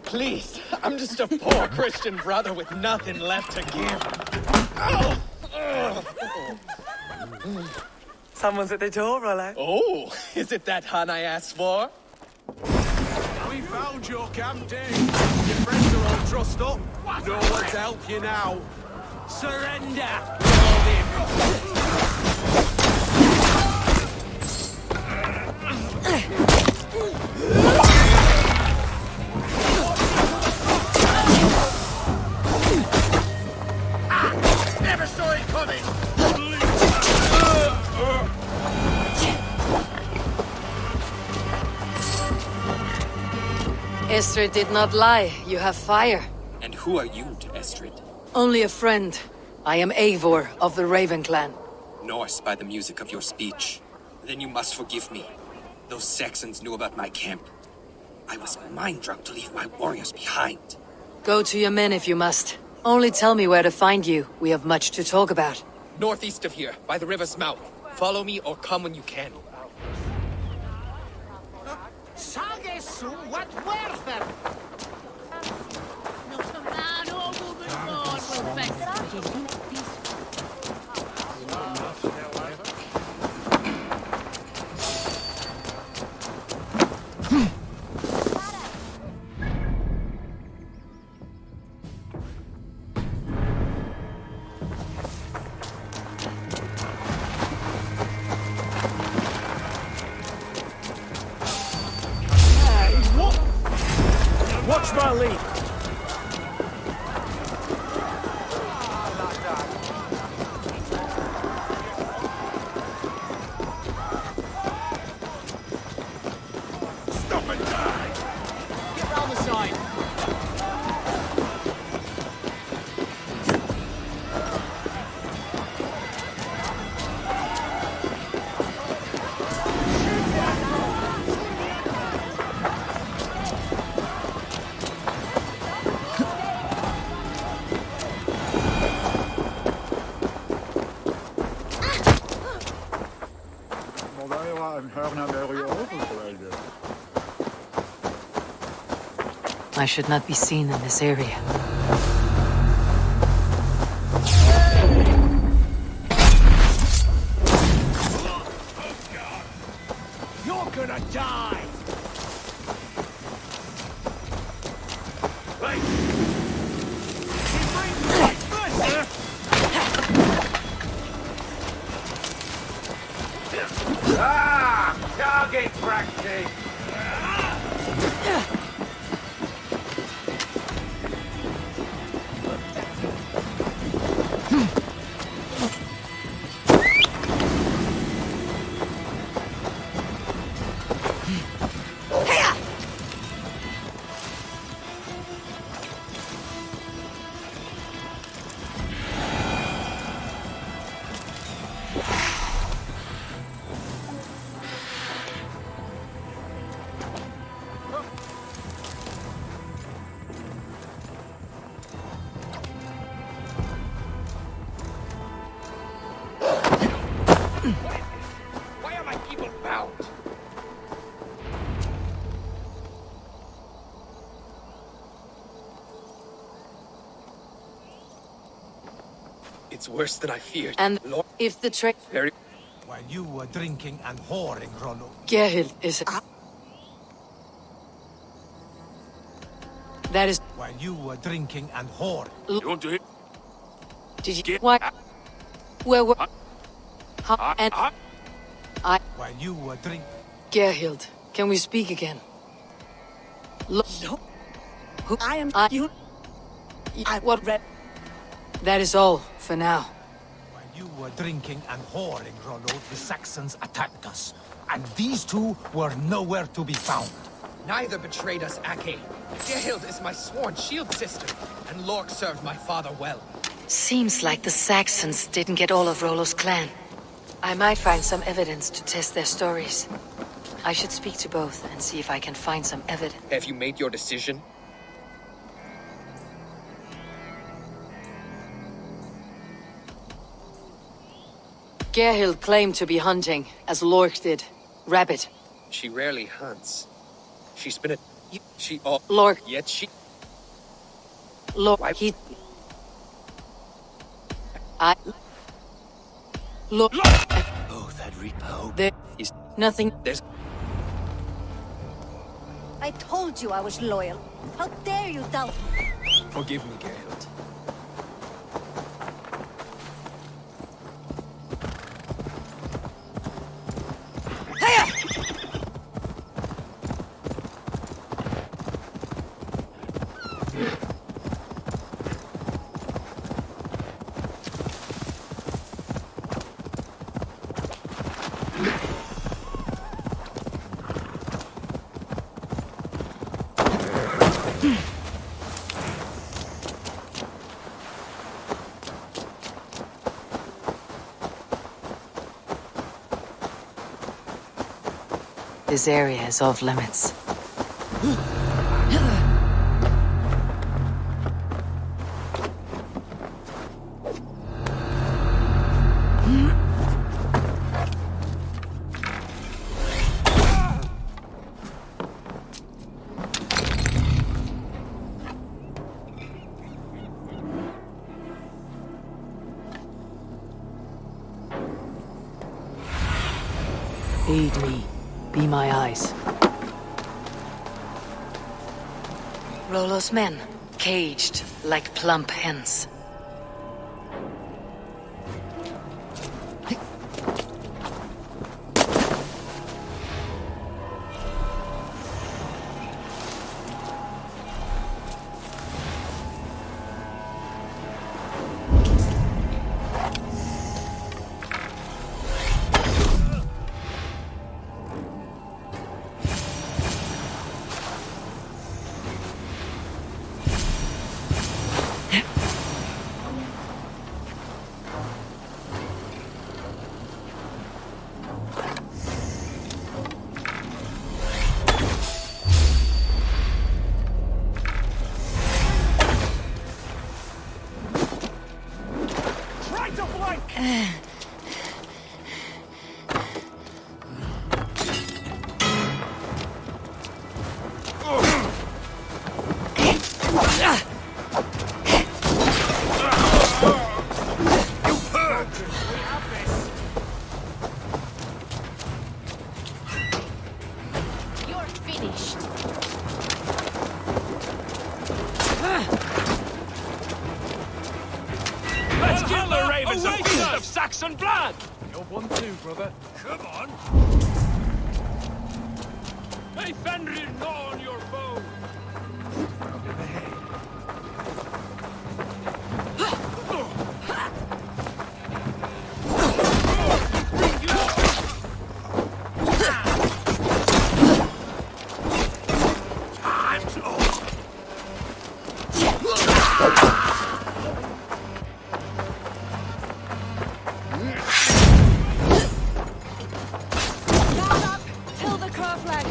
Please, I'm just a poor Christian brother with nothing left to give. Someone's at the door, Rollo. Oh, is it that hun I asked for? We found your camp, Dave. Your friends are all trussed up. No one to help you now. Surrender! Never saw it coming! Estrid did not lie. You have fire. And who are you to Estrid? Only a friend. I am Eivor of the Raven Clan. Norse by the music of your speech. Then you must forgive me. Those Saxons knew about my camp. I was mind-drunk to leave my warriors behind. Go to your men if you must. Only tell me where to find you. We have much to talk about. Northeast of here, by the river's mouth. Follow me or come when you can. What worth it? Watch my lead. Stop and die! Get round the side. I should not be seen in this area. You're gonna die! Wait! Target practice! Why are my people bound? It's worse than I feared. And Lord, if the trick... very... While you were drinking and whoring, Rollo. Gerhild is... That is... While you were drinking and whoring. You want to hit? Did you... Why... Where were... How... And... I... While you were drinking... Gerhild, can we speak again? No. Who... I am... You... What... That is all, for now. While you were drinking and whoring, Rollo, the Saxons attacked us. And these two were nowhere to be found. Neither betrayed us, Ake. Gerhild is my sworn shield sister, and Lork served my father well. Seems like the Saxons didn't get all of Rollo's clan. I might find some evidence to test their stories. I should speak to both and see if I can find some evidence. Have you made your decision? Gerhild claimed to be hunting, as Lork did. Rabbit. She rarely hunts. She's been a... She... Oh, Lork. Yet she... Lork, he... Look. Oh, that repo. There is nothing. There's... I told you I was loyal. How dare you doubt me? Forgive me, Geralt. This area is off limits. Aid me. Be my eyes. Rollo's men, caged like plump hens. Saxon blood! You're one too, brother. Come on! Hey, Fenrir, gnaw on your bow! Till the car flags.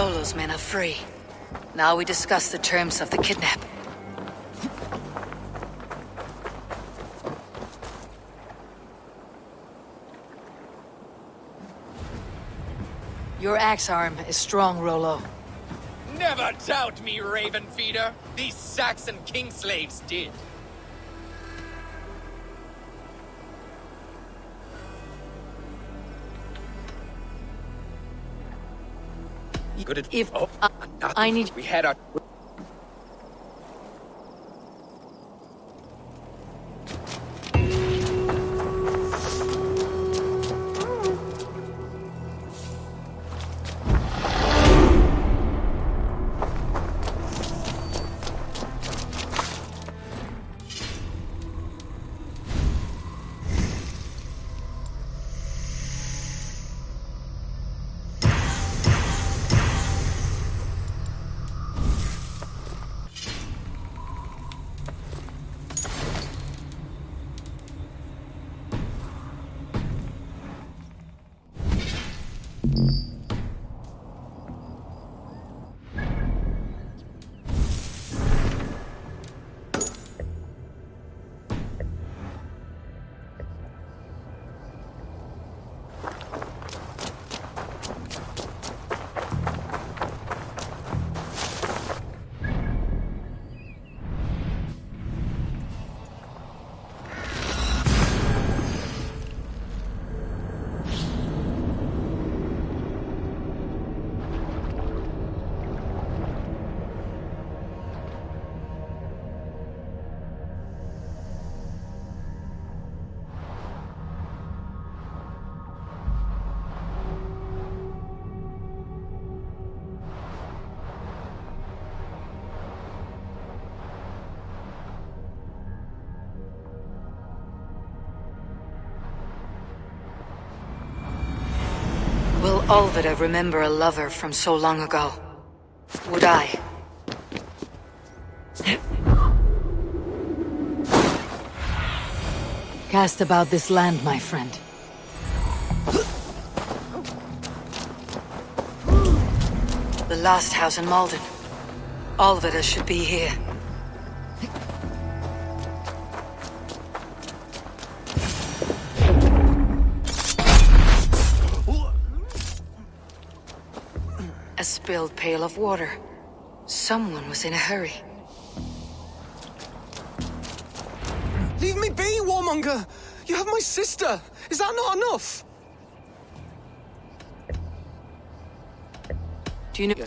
Rollo's men are free. Now we discuss the terms of the kidnap. Your axe arm is strong, Rollo. Never doubt me, Raven Feeder. These Saxon king slaves did. Good. If I need, we had our. Will Olvida remember a lover from so long ago? Would I? Cast about this land, my friend. The last house in Malden. Olvida should be here. A spilled pail of water. Someone was in a hurry. Leave me be, warmonger! You have my sister! Is that not enough? Do you know...